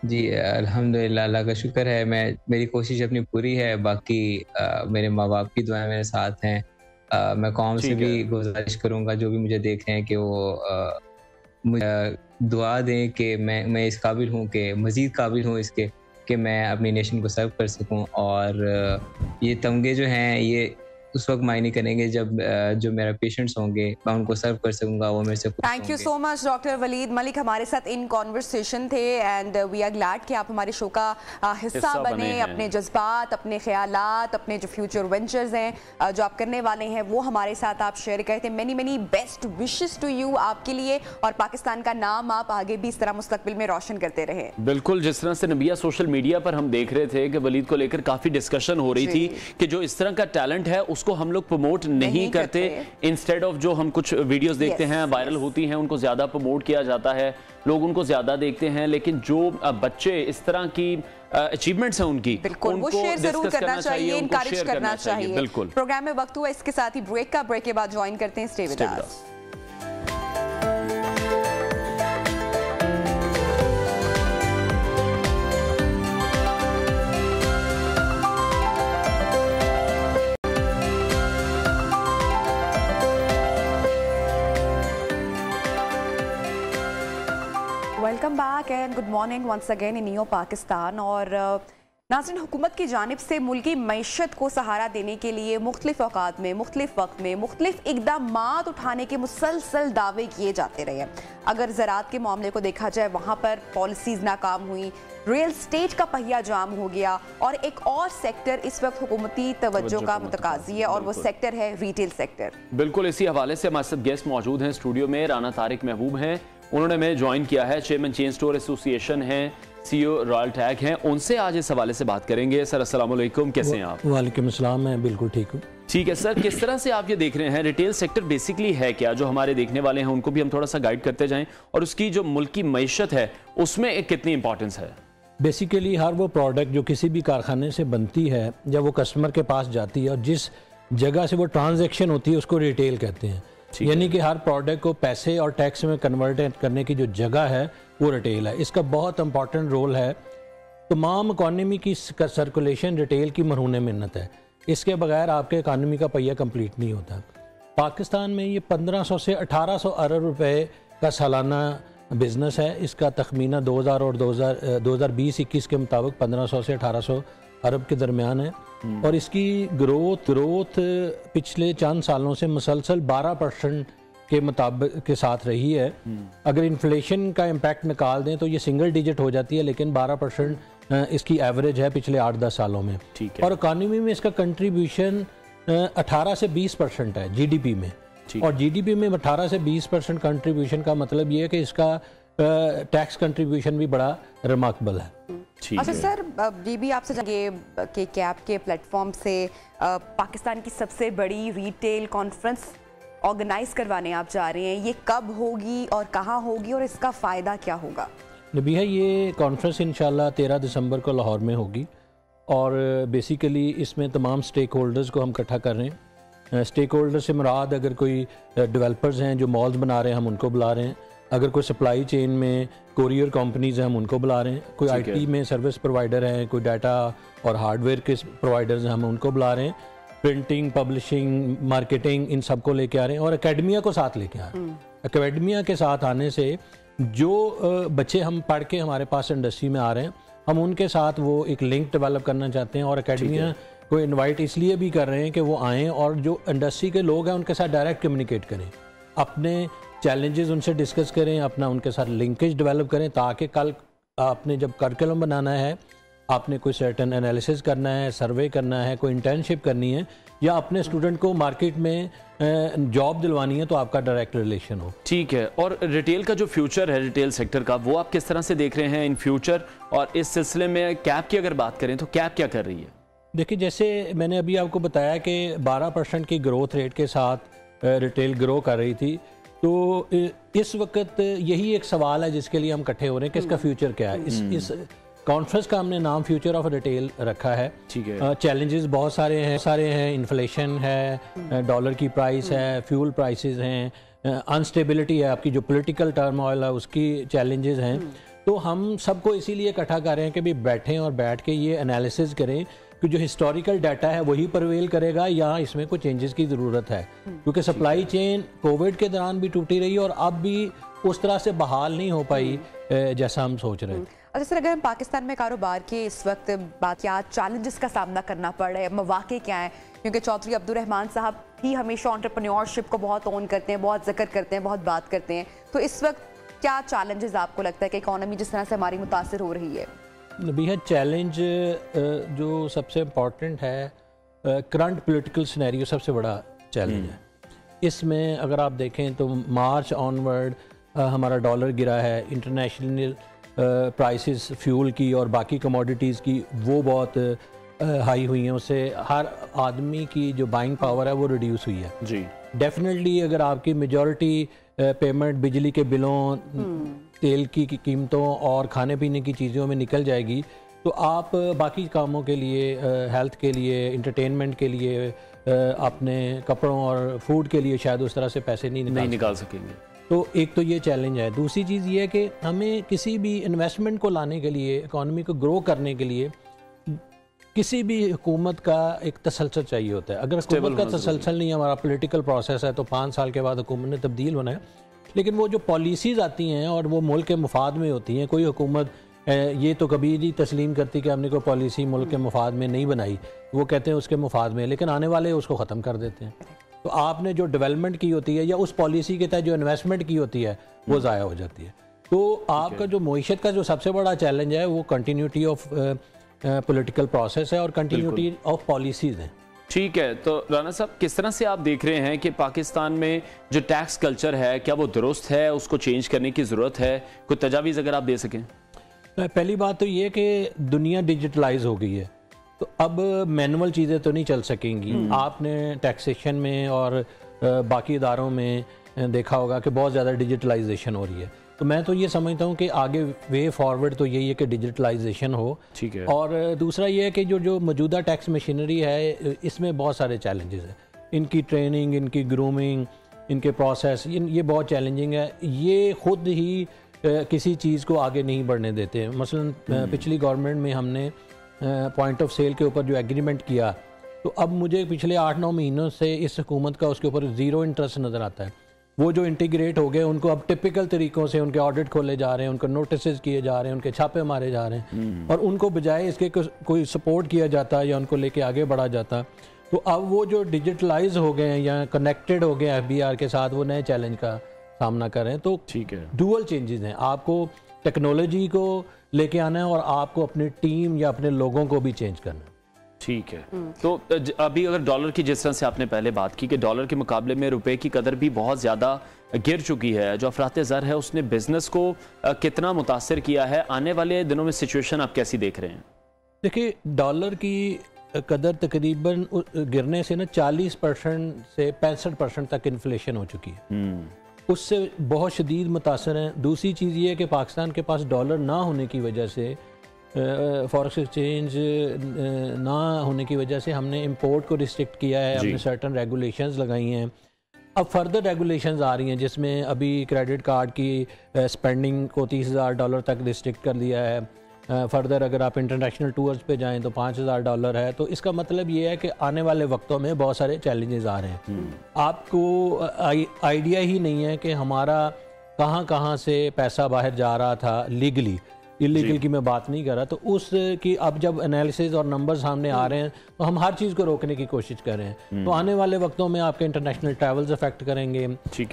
जी अल्हम्दुलिल्लाह, अल्लाह का शुक्र है, मेरी कोशिश अपनी पूरी है। बाकी मेरे माँ बाप की दुआएं मेरे साथ हैं। मैं कौम से भी गुजारिश करूँगा जो भी मुझे देख रहे हैं कि वो मुझे दुआ दें कि मैं इस काबिल हूँ कि मज़ीद काबिल हूँ इसके कि मैं अपनी नेशन को सर्व कर सकूँ। और ये तमगे जो हैं ये उस वक्त मायने करेंगे जब जो मेरा पेशेंट्स होंगे मैं उनको सर्व कर सकूंगा, वो मेरे से। Thank you so much doctor Waleed Malik हमारे साथ इन कॉन्वर्सेशन थे, एंड वी आर ग्लैड कि आप हमारे शो का हिस्सा बने। अपने जज्बात, अपने ख्यालात, अपने जो फ्यूचर वेंचर्स हैं जो आप करने वाले हैं वो हमारे साथ आप शेयर करते हैं। Many many best wishes to you आपके लिए, और पाकिस्तान का नाम आप आगे भी इस तरह मुस्तकबिल में रोशन करते रहे। बिल्कुल, जिस तरह से नबिया सोशल मीडिया पर हम देख रहे थे कि वलीद को लेकर काफी डिस्कशन हो रही थी कि जो इस तरह का टैलेंट है उसको हम लोग प्रमोट नहीं करते, इंस्टेड ऑफ जो हम कुछ वीडियोस देखते हैं वायरल होती हैं उनको ज्यादा प्रमोट किया जाता है, लोग उनको ज्यादा देखते हैं, लेकिन जो बच्चे इस तरह की अचीवमेंट्स हैं उनकी वो शेयर जरूर करना चाहिए, इनकरेज करना चाहिए। बिल्कुल, प्रोग्राम में वक्त हुआ इसके साथ ही ब्रेक के बाद ज्वाइन करते हैं। Stay with us. Welcome back and good morning once again in new Pakistan. और नाज़रीन, हुकूमत की जानिब से मुल्की मईशत को सहारा देने के लिए मुख्तलिफ औकात में, मुख्तलिफ वक्त में मुख्तलिफ इक़दामात उठाने के मुसलसल दावे किए जाते रहे हैं। अगर ज़राअत के मामले को देखा जाए वहाँ पर पॉलिसीज़ नाकाम हुई, रियल स्टेट का पहिया जाम हो गया, और एक और सेक्टर इस वक्त हुकूमती तवज्जो का मुतकाज़ी है और वो सेक्टर है रिटेल सेक्टर। बिल्कुल, इसी हवाले से हमारे साथ गेस्ट मौजूद हैं स्टूडियो में। राना तारिक महबूब हैं, उन्होंने मैं ज्वाइन किया है, चेयरमैन चेन स्टोर एसोसिएशन हैं, सीईओ रॉयल टैग हैं। उनसे आज इस हवाले से बात करेंगे। सर अस्सलाम वालेकुम, कैसे हैं आप? वालेकुम अस्सलाम, मैं बिल्कुल ठीक हूँ। ठीक है सर, किस तरह से आप ये देख रहे हैं रिटेल सेक्टर बेसिकली है क्या, जो हमारे देखने वाले हैं उनको भी हम थोड़ा सा गाइड करते जाएं, और उसकी जो मुल्की मईशत है उसमें एक कितनी इंपॉर्टेंस है? बेसिकली हर वो प्रोडक्ट जो किसी भी कारखाने से बनती है, जब वो कस्टमर के पास जाती है और जिस जगह से वो ट्रांजैक्शन होती है उसको रिटेल कहते हैं। यानी कि हर प्रोडक्ट को पैसे और टैक्स में कन्वर्ट करने की जो जगह है वो रिटेल है। इसका बहुत इंपॉर्टेंट रोल है। तमाम इकॉनमी की सर्कुलेशन रिटेल की मरहून मिन्नत है। इसके बगैर आपके इकानमी का पहिया कंप्लीट नहीं होता। पाकिस्तान में ये 1500 से 1800 अरब रुपए का सालाना बिजनेस है। इसका तखमीना 2000 और 2020-21 के मुताबिक 1500 से 1800 अरब के दरमियान है। और इसकी ग्रोथ पिछले चंद सालों से मुसलसल 12% के मुताबिक के साथ रही है। अगर इन्फ्लेशन का इम्पैक्ट निकाल दें तो ये सिंगल डिजिट हो जाती है, लेकिन 12% इसकी एवरेज है पिछले 8-10 सालों में। और इकानमी में इसका कंट्रीब्यूशन 18 से 20% है जीडीपी में। और जीडीपी में 18 से 20% कंट्रीब्यूशन का मतलब ये है कि इसका टैक्स कंट्रीब्यूशन भी बड़ा रिमार्केबल है। अच्छा सर, ये भी आपसे जानिए कि कैप के प्लेटफॉर्म से पाकिस्तान की सबसे बड़ी रिटेल कॉन्फ्रेंस ऑर्गेनाइज करवाने आप जा रहे हैं, ये कब होगी और कहाँ होगी और इसका फ़ायदा क्या होगा? नबीहा, ये कॉन्फ्रेंस इंशाल्लाह 13 दिसंबर को लाहौर में होगी और बेसिकली इसमें तमाम स्टेक होल्डर्स को हम इकट्ठा कर रहे हैं। स्टेक होल्डर से मुराद अगर कोई डेवलपर्स हैं जो मॉल्स बना रहे हैं, हम उनको बुला रहे हैं। अगर कोई सप्लाई चेन में कोरियर कंपनीज हैं, हम उनको बुला रहे हैं। कोई आईटी में सर्विस प्रोवाइडर हैं, कोई डाटा और हार्डवेयर के प्रोवाइडर्स हैं, हम उनको बुला रहे हैं। प्रिंटिंग, पब्लिशिंग, मार्केटिंग, इन सबको लेके आ रहे हैं और एकेडमिया को साथ लेके आ रहे हैं। एकेडमिया के साथ आने से जो बच्चे हम पढ़ के हमारे पास इंडस्ट्री में आ रहे हैं, हम उनके साथ वो एक लिंक डेवलप करना चाहते हैं और एकेडमिया को इनवाइट इसलिए भी कर रहे हैं कि वो आएँ और जो इंडस्ट्री के लोग हैं उनके साथ डायरेक्ट कम्युनिकेट करें, अपने चैलेंजेस उनसे डिस्कस करें, अपना उनके साथ लिंकेज डेवलप करें, ताकि कल आपने जब करिकुलम बनाना है, आपने कोई सर्टेन एनालिसिस करना है, सर्वे करना है, कोई इंटर्नशिप करनी है या अपने स्टूडेंट को मार्केट में जॉब दिलवानी है, तो आपका डायरेक्ट रिलेशन हो। ठीक है। और रिटेल का जो फ्यूचर है रिटेल सेक्टर का, वो आप किस तरह से देख रहे हैं इन फ्यूचर? और इस सिलसिले में कैप की अगर बात करें तो कैप क्या कर रही है? देखिए, जैसे मैंने अभी आपको बताया कि 12% की ग्रोथ रेट के साथ रिटेल ग्रो कर रही थी, तो इस वक्त यही एक सवाल है जिसके लिए हम इकट्ठे हो रहे हैं कि इसका फ्यूचर क्या है। इस कॉन्फ्रेंस का हमने नाम फ्यूचर ऑफ रिटेल रखा है। ठीक है। चैलेंजेस बहुत सारे हैं। इन्फ्लेशन है, डॉलर की प्राइस है, फ्यूल प्राइसेस हैं, अनस्टेबिलिटी है, आपकी जो पॉलिटिकल टर्मोइल है उसकी चैलेंजेस हैं। तो हम सबको इसीलिए इकट्ठा कर रहे हैं कि भी बैठें और बैठ के ये एनालिसिस करें कि जो हिस्टोरिकल डाटा है वही परवेल करेगा या इसमें कुछ चेंजेस की ज़रूरत है, क्योंकि सप्लाई चेन कोविड के दौरान भी टूटी रही और अब भी उस तरह से बहाल नहीं हो पाई जैसा हम सोच रहे हैं। अच्छा सर, अगर हम पाकिस्तान में कारोबार के इस वक्त बात, क्या चैलेंजेस का सामना करना पड़ रहा है, मौके क्या हैं? क्योंकि चौधरी अब्दुल रहमान साहब ही हमेशा एंटरप्रेन्योरशिप को बहुत ऑन करते हैं, बहुत जिक्र करते हैं, बहुत बात करते हैं, तो इस वक्त क्या चैलेंजेस आपको लगता है कि इकोनॉमी जिस तरह से हमारी मुतासिर हो रही है? बेहद चैलेंज जो सबसे इम्पॉर्टेंट है, करंट पॉलिटिकल सिनेरियो सबसे बड़ा चैलेंज है। इसमें अगर आप देखें तो मार्च ऑनवर्ड हमारा डॉलर गिरा है, इंटरनेशनल प्राइसेस फ्यूल की और बाकी कमोडिटीज़ की वो बहुत हाई हुई हैं, उससे हर आदमी की जो बाइंग पावर है वो रिड्यूस हुई है। जी डेफिनेटली अगर आपकी मेजॉरिटी पेमेंट बिजली के बिलों, तेल की कीमतों और खाने पीने की चीज़ों में निकल जाएगी, तो आप बाकी कामों के लिए, हेल्थ के लिए, इंटरटेनमेंट के लिए, अपने कपड़ों और फूड के लिए शायद उस तरह से पैसे नहीं निकाल सकेंगे। तो एक तो ये चैलेंज है। दूसरी चीज़ ये है कि हमें किसी भी इन्वेस्टमेंट को लाने के लिए, इकॉनमी को ग्रो करने के लिए किसी भी हुकूमत का एक तसलसल चाहिए होता है। अगर हुकूमत का तसलसल नहीं है, हमारा पॉलिटिकल प्रोसेस है, तो 5 साल के बाद हुकूमत ने तब्दील होना है, लेकिन वो जो पॉलिसीज़ आती हैं और वो मुल्क के मुफाद में होती हैं, कोई हुकूमत ये तो कभी नहीं तस्लीम करती कि हमने कोई पॉलिसी मुल्क के मुफाद में नहीं बनाई, वो कहते हैं उसके मुफाद में, लेकिन आने वाले उसको ख़त्म कर देते हैं। तो आपने जो डेवलपमेंट की होती है या उस पॉलिसी के तहत जो इन्वेस्टमेंट की होती है वो ज़ाया हो जाती है। तो आपका जो मईशत का जो सबसे बड़ा चैलेंज है वो कंटिन्यूटी ऑफ पॉलिटिकल प्रोसेस है और कंटिन्यूटी ऑफ पॉलिसीज़ हैं। ठीक है। तो राना साहब, किस तरह से आप देख रहे हैं कि पाकिस्तान में जो टैक्स कल्चर है, क्या वो दुरुस्त है, उसको चेंज करने की ज़रूरत है? कोई तजावीज़ अगर आप दे सकें। पहली बात तो ये कि दुनिया डिजिटलाइज हो गई है, तो अब मैनुअल चीज़ें तो नहीं चल सकेंगी। आपने टैक्सेशन में और बाकी इदारों में देखा होगा कि बहुत ज़्यादा डिजिटलाइजेशन हो रही है। तो मैं तो ये समझता हूँ कि आगे वे फॉरवर्ड तो यही है कि डिजिटलाइजेशन हो। ठीक है। और दूसरा ये है कि जो मौजूदा टैक्स मशीनरी है इसमें बहुत सारे चैलेंजेस हैं, इनकी ट्रेनिंग, इनकी ग्रूमिंग, इनके प्रोसेस, ये बहुत चैलेंजिंग है। ये खुद ही किसी चीज़ को आगे नहीं बढ़ने देते। मसलन पिछली गवर्नमेंट में हमने पॉइंट ऑफ सेल के ऊपर जो एग्रीमेंट किया, तो अब मुझे पिछले 8-9 महीनों से इस हुकूमत का उसके ऊपर ज़ीरो इंटरेस्ट नज़र आता है। वो जो इंटीग्रेट हो गए, उनको अब टिपिकल तरीक़ों से उनके ऑडिट खोले जा रहे हैं, उनको नोटिस किए जा रहे हैं, उनके छापे मारे जा रहे हैं, और उनको बजाय इसके कोई सपोर्ट किया जाता या उनको लेके आगे बढ़ा जाता। तो अब वो जो डिजिटलाइज हो गए हैं या कनेक्टेड हो गए FBR के साथ, वो नए चैलेंज का सामना कर रहे हैं। तो ठीक है, डुअल चेंजेस हैं, आपको टेक्नोलॉजी को लेके आना है और आपको अपनी टीम या अपने लोगों को भी चेंज करना है। ठीक है। तो अभी अगर डॉलर की, जिस तरह से आपने पहले बात की कि डॉलर के मुकाबले में रुपए की कदर भी बहुत ज़्यादा गिर चुकी है, जो अफरात ज़र है उसने बिजनेस को कितना मुतासर किया है, आने वाले दिनों में सिचुएशन आप कैसी देख रहे हैं? देखिए, डॉलर की कदर तकरीबन गिरने से ना 40% से 65% तक इन्फ्लेशन हो चुकी है, उससे बहुत शदीद मुतासर हैं। दूसरी चीज़ ये है कि पाकिस्तान के पास डॉलर ना होने की वजह से, फॉरेक्स एक्सचेंज ना होने की वजह से हमने इंपोर्ट को रिस्ट्रिक्ट किया है, हमने सर्टन रेगुलेशंस लगाई हैं। अब फर्दर रेगुलेशंस आ रही हैं, जिसमें अभी क्रेडिट कार्ड की स्पेंडिंग को $30,000 तक रिस्ट्रिक्ट कर दिया है। फर्दर अगर आप इंटरनेशनल टूर्स पे जाएं तो $5,000 है। तो इसका मतलब ये है कि आने वाले वक्तों में बहुत सारे चैलेंजेस आ रहे हैं। आपको आइडिया ही नहीं है कि हमारा कहाँ कहाँ से पैसा बाहर जा रहा था लीगली, इलीगल की मैं बात नहीं कर रहा। तो उसकी अब जब एनालिसिस और नंबर्स सामने आ रहे हैं तो हम हर चीज़ को रोकने की कोशिश कर रहे हैं। तो आने वाले वक्तों में आपके इंटरनेशनल ट्रैवल्स अफेक्ट करेंगे,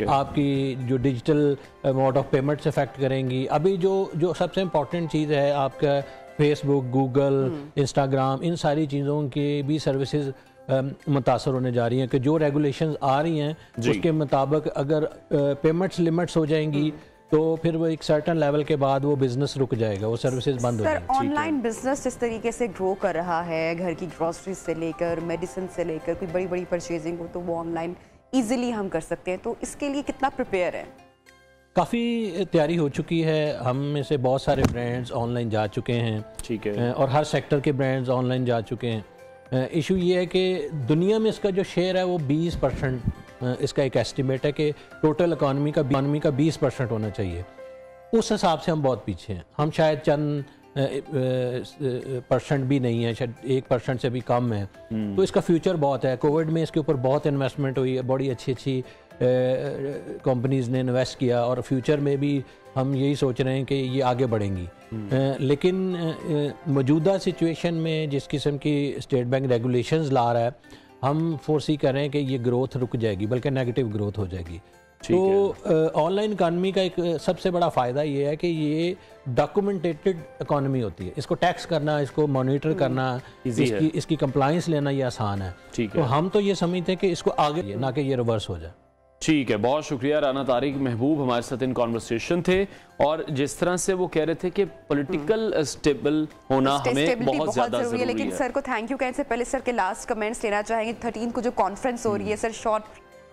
आपकी जो digital mode of payments affect करेंगी। अभी जो सबसे इम्पोर्टेंट चीज़ है, आपका फेसबुक, गूगल, इंस्टाग्राम, इन सारी चीज़ों की भी सर्विसेज मुतासर होने जा रही हैं कि जो रेगुलेशंस आ रही हैं उसके मुताबिक अगर पेमेंट्स लिमिट्स हो जाएंगी तो फिर वो एक सर्टेन लेवल के बाद वो बिजनेस रुक जाएगा, वो सर्विसेज बंद हो जाएंगी। ऑनलाइन बिजनेस जिस तरीके से ग्रो कर रहा है, घर की ग्रोसरी से लेकर मेडिसिन से लेकर कोई बड़ी बड़ी परचेजिंग हो तो वो ऑनलाइन इजीली हम कर सकते हैं, तो इसके लिए कितना प्रिपेयर है? काफ़ी तैयारी हो चुकी है। हम में से बहुत सारे ब्रांड्स ऑनलाइन जा चुके हैं, ठीक है, और हर सेक्टर के ब्रांड्स ऑनलाइन जा चुके हैं। इशू ये है कि दुनिया में इसका जो शेयर है वो 20%, इसका एक एस्टिमेट है कि टोटल इकॉनमी का 20% होना चाहिए। उस हिसाब से हम बहुत पीछे हैं। हम शायद चंद % भी नहीं है, शायद 1% से भी कम है। तो इसका फ्यूचर बहुत है। कोविड में इसके ऊपर बहुत इन्वेस्टमेंट हुई है, बड़ी अच्छी कंपनीज ने इन्वेस्ट किया, और फ्यूचर में भी हम यही सोच रहे हैं कि ये आगे बढ़ेंगी। लेकिन मौजूदा सिचुएशन में जिस किस्म की स्टेट बैंक रेगुलेशंस ला रहा है, हम फोर्सी कर रहे हैं कि ये ग्रोथ रुक जाएगी, बल्कि नेगेटिव ग्रोथ हो जाएगी। तो ऑनलाइन इकानमी का एक सबसे बड़ा फ़ायदा ये है कि ये डॉक्यूमेंटेटेड इकानमी होती है। इसको टैक्स करना, इसको मॉनिटर करना, इसकी कंप्लाइंस लेना ये आसान है। तो हम तो ये समझते हैं कि इसको आगे, ना कि ये रिवर्स हो जाए। ठीक है, बहुत शुक्रिया। राना तारिक महबूब हमारे साथ इन कॉन्वर्सेशन थे, और जिस तरह से वो कह रहे थे कि पॉलिटिकल स्टेबल होना हमें बहुत ज़्यादा ज़रूरी है। लेकिन सर को थैंक यू कहने से पहले सर के लास्ट कमेंट्स लेना चाहेंगे। 13 को जो कॉन्फ्रेंस हो रही है, सर शॉर्ट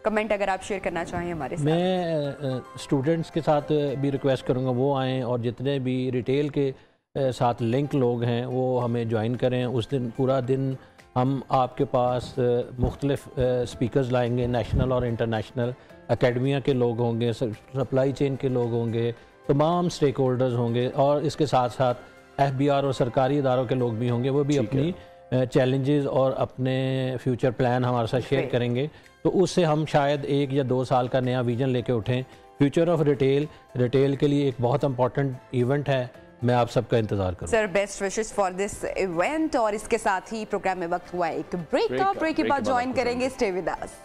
कमेंट अगर आप शेयर करना चाहें हमारे साथ। मैं स्टूडेंट्स के साथ भी रिक्वेस्ट करूँगा वो आएँ, और जितने भी रिटेल के साथ लिंक लोग हैं वो हमें ज्वाइन करें। उस दिन पूरा दिन हम आपके पास मुख्तलिफ स्पीकर्स लाएंगे, नेशनल और इंटरनेशनल। एकेडमिया के लोग होंगे, सप्लाई चेन के लोग होंगे, तमाम स्टेक होल्डर्स होंगे, और इसके साथ साथ FBR और सरकारी इदारों के लोग भी होंगे। वो भी अपनी चैलेंजेस और अपने फ्यूचर प्लान हमारे साथ शेयर करेंगे। तो उससे हम शायद 1 या 2 साल का नया विजन लेके उठें। फ्यूचर ऑफ रिटेल के लिए एक बहुत इंपॉर्टेंट इवेंट है। मैं आप सबका इंतजार करूँ। Sir best wishes for this event. और इसके साथ ही प्रोग्राम में वक्त हुआ एक ब्रेक के बाद ज्वाइन करेंगे। Stay with us.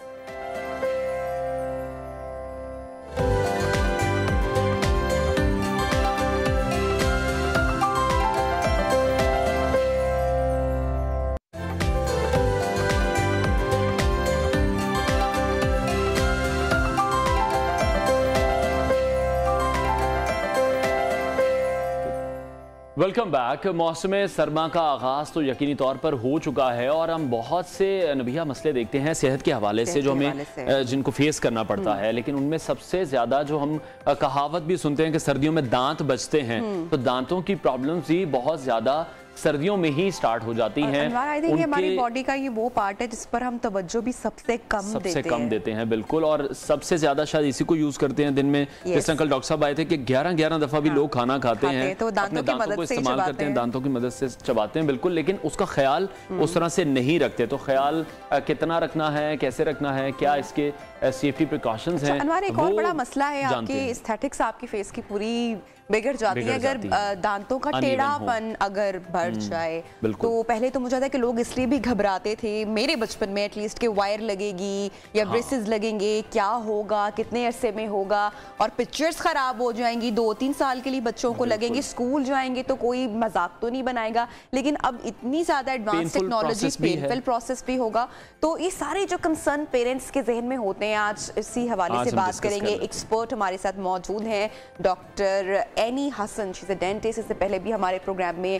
Welcome back. मौसम सरमा का आगाज़ तो यकीनी तौर पर हो चुका है, और हम बहुत से नबिया मसले देखते हैं सेहत के हवाले से जो हमें जिनको फेस करना पड़ता है। लेकिन उनमें सबसे ज़्यादा जो हम कहावत भी सुनते हैं कि सर्दियों में दांत बचते हैं, तो दांतों की प्रॉब्लम्स भी बहुत ज़्यादा सर्दियों में ही स्टार्ट हो जाती हैं। आई थिंक हमारी बॉडी का ये वो पार्ट है जिस पर हम तवज्जो भी सबसे कम देते हैं। बिल्कुल, और सबसे ज्यादा शायद इसी को यूज करते हैं दिन में। जिस तरह कल डॉक्टर साहब आए थे कि 11 दफा भी लोग खाना खाते हैं तो दांतों को इस्तेमाल करते हैं, दांतों की मदद से चबाते हैं। बिल्कुल, लेकिन उसका ख्याल उस तरह से नहीं रखते। तो ख्याल कितना रखना है, कैसे रखना है, क्या इसके सेफ्टी प्रिकॉशंस हैं? अनवर, एक और बड़ा मसला है आपकी एस्थेटिक्स, आपकी फेस की पूरी बिगड़ जाती है अगर दांतों का टेढ़ापन अगर बढ़ जाए। तो पहले तो मुझे था कि लोग इसलिए भी घबराते थे, मेरे बचपन में एटलीस्ट, कि वायर लगेगी या ब्रेसेस लगेंगे, क्या होगा, कितने अरसे में होगा, और पिक्चर्स खराब हो जाएंगी, 2-3 साल के लिए बच्चों को लगेंगे, स्कूल जाएंगे तो कोई मजाक तो नहीं बनाएगा। लेकिन अब इतनी ज्यादा एडवांस टेक्नोलॉजी, पेनफुल प्रोसेस भी होगा। तो ये सारे जो कंसर्न पेरेंट्स के जहन में होते हैं, आज इसी हवाले से बात करेंगे। एक्सपर्ट हमारे साथ मौजूद हैं, doctor Annie Hasan, she is a dentist. इससे पहले भी हमारे प्रोग्राम में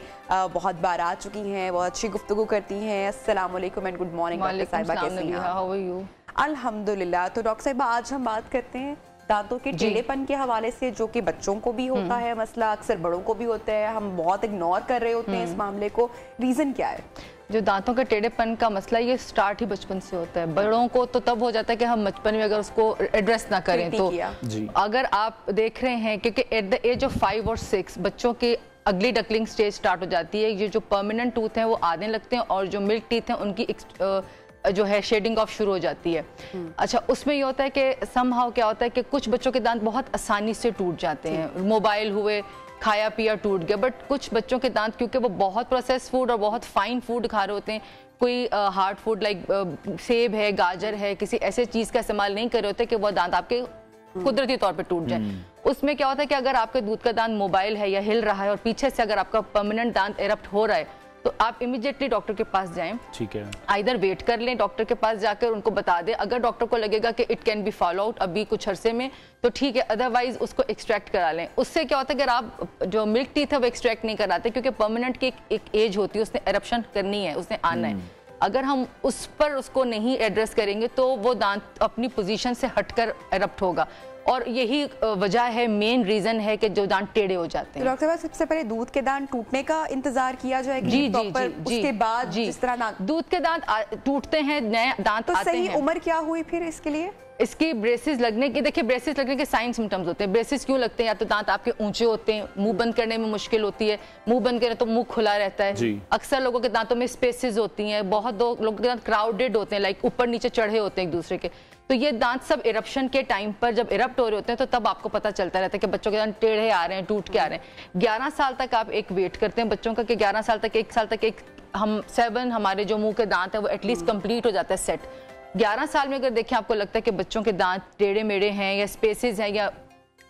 बहुत बार आ चुकी हैं, बहुत अच्छी गुफ्तगू करती हैं। अस्सलाम वालेकुम एंड गुड मॉर्निंग डॉक्टर साहिबा, कैसी हैं? How are you? अल्हम्दुलिल्लाह। तो डॉक्टर साहिबा, आज हम बात करते हैं दांतों के टेढ़ेपन के हवाले से, जो कि बच्चों को भी होता है मसला, अक्सर बड़ों को भी होता है। हम बहुत इग्नोर कर रहे होते हैं इस मामले को। रीजन क्या है? जो दांतों के टेढ़ेपन का मसला, ये स्टार्ट ही बचपन से होता है। बड़ों को तो तब हो जाता है कि हम बचपन में अगर उसको एड्रेस ना करें तो। अगर आप देख रहे हैं, क्योंकि एट द एज ऑफ 5 और 6 बच्चों की अगली डकलिंग स्टेज स्टार्ट हो जाती है। ये जो परमानेंट टूथ हैं वो आने लगते हैं, और जो मिल्क टीथ हैं उनकी जो है शेडिंग ऑफ शुरू हो जाती है। अच्छा, उसमें ये होता है कि समहाउ क्या होता है कि कुछ बच्चों के दांत बहुत आसानी से टूट जाते हैं, मोबाइल हुए, खाया पिया टूट गया। बट कुछ बच्चों के दांत, क्योंकि वो बहुत प्रोसेस फूड और बहुत फाइन फूड खा रहे होते हैं, कोई हार्ड फूड लाइक सेब है, गाजर है, किसी ऐसे चीज़ का इस्तेमाल नहीं कर रहे होते कि वो दांत आपके कुदरती तौर पे टूट जाए। उसमें क्या होता है कि अगर आपके दूध का दांत मोबाइल है या हिल रहा है और पीछे से अगर आपका परमानेंट दांत एरप्ट हो रहा है, तो आप इमीडिएटली डॉक्टर के पास जाएं। ठीक है, आइदर वेट कर लें, डॉक्टर के पास जाकर उनको बता दें। अगर डॉक्टर को लगेगा कि it can be follow out अभी कुछ अरसे में, तो ठीक है, अदरवाइज उसको एक्सट्रैक्ट करा लें। उससे क्या होता है कि अगर आप जो मिल्क टीथ है वो एक्सट्रैक्ट नहीं कराते, क्योंकि परमानेंट की एक एज होती है, उसने एरप्शन करनी है, उसने आना है। अगर हम उस पर उसको नहीं एड्रेस करेंगे तो वो दांत अपनी पोजीशन से हटकर एरप्ट होगा, और यही वजह है, मेन रीजन है कि जो दांत टेढ़े हो जाते हैं। डॉक्टर साहब, सबसे पहले दूध के दांत टूटने का इंतजार किया जाएगा? जी, उसके बाद जिस तरह दूध के दांत टूटते हैं, नए दांत आते हैं। सही उम्र क्या हुई फिर इसके लिए? इसकी ब्रेसेस लगने की, देखिए ब्रेसेस लगने के साइन सिम्टम्स होते हैं। ब्रेसेस क्यों लगते हैं? या तो दांत आपके ऊंचे होते हैं, मुंह बंद करने में मुश्किल होती है, मुंह बंद करें तो मुंह खुला रहता है। अक्सर लोगों के दांतों में स्पेसेस होती हैं, बहुत लोगों के दांत क्राउडेड होते हैं, लाइक ऊपर नीचे चढ़े होते हैं एक दूसरे के। तो ये दांत सब इरप्शन के टाइम पर जब इरप्ट हो रहे होते हैं, तो तब आपको पता चलता रहता है कि बच्चों के दांत टेढ़े आ रहे हैं, टूट के आ रहे हैं। 11 साल तक आप एक वेट करते हैं बच्चों का, कि 11 साल तक, 1 साल तक एक हम 7 हमारे जो मुंह के दांत है वो एटलीस्ट कंप्लीट हो जाता है सेट। 11 साल में अगर देखें, आपको लगता है कि बच्चों के दांत टेढ़े मेढ़े हैं, या स्पेसेस हैं, या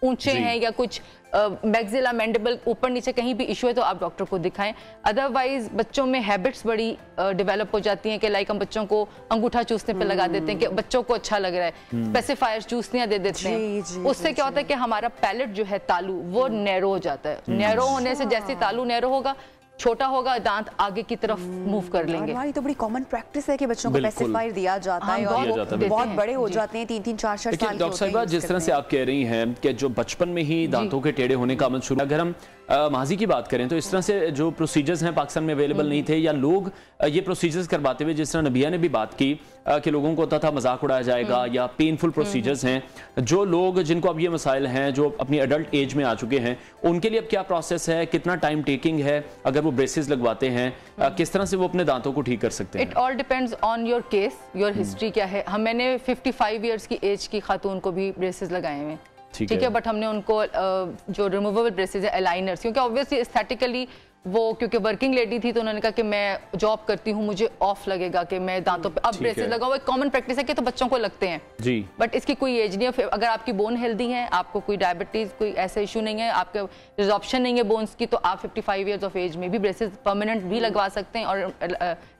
ऊंचे हैं, या कुछ मैक्सिला मैंडिबल ऊपर नीचे कहीं भी इशू है, तो आप डॉक्टर को दिखाएं। अदरवाइज बच्चों में हैबिट्स बड़ी डेवलप हो जाती हैं कि लाइक हम बच्चों को अंगूठा चूसने पे लगा देते हैं कि बच्चों को अच्छा लग रहा है, स्पेसिफायर चूसनियां दे देते हैं। उससे क्या होता है कि हमारा पैलेट जो है, तालू, वो नैरो हो जाता है। नैरो होने से जैसे तालू नैरो होगा, छोटा होगा, दांत आगे की तरफ मूव कर लेंगे। हमारी तो बड़ी कॉमन प्रैक्टिस है कि बच्चों को पेसिफायर दिया जाता है, और वो बहुत बड़े हो जाते हैं, 3-3, 4-4 साल के होते हैं। डॉक्टर साहिबा, जिस तरह से आप कह रही हैं कि जो बचपन में ही दांतों के टेढ़े होने का अमल शुरू, अगर हम माजी की बात करें तो इस तरह से जो प्रोसीजर्स हैं पाकिस्तान में अवेलेबल नहीं थे, या लोग ये प्रोसीजर्स करवाते हुए, जिस तरह नबिया ने भी बात की कि लोगों को होता था मजाक उड़ाया जाएगा, या पेनफुल प्रोसीजर्स हैं, जो लोग जिनको अब ये मसाइल हैं, जो अपनी अडल्ट एज में आ चुके हैं, उनके लिए अब क्या प्रोसेस है, कितना टाइम टेकिंग है अगर वो ब्रेसेस लगवाते हैं, किस तरह से वो अपने दांतों को ठीक कर सकते हैं? It all depends on your case, your history क्या है। मैंने 55 ईयर्स की एज की खातून को भी ब्रेसेस लगाए हुए, ठीक है, बट हमने उनको जो रिमूवेबल ब्रेसेस है, अलाइनर्स, क्योंकि ऑब्वियसली एस्थेटिकली वो, क्योंकि वर्किंग लेडी थी, तो उन्होंने कहा कि मैं जॉब करती हूँ, मुझे ऑफ लगेगा कि मैं दांतों पे अब ब्रेसेस लगाऊं। एक कॉमन प्रैक्टिस है कि तो बच्चों को लगते हैं जी, बट इसकी कोई एज नहीं है। अगर आपकी बोन हेल्दी है, आपको कोई डायबिटीज, कोई ऐसा इशू नहीं है, आपके रिजॉर्प्शन नहीं है बोन्स की, तो आप 55 ईयर्स ऑफ एज में भी ब्रेसेस परमानेंट भी लगवा सकते हैं, और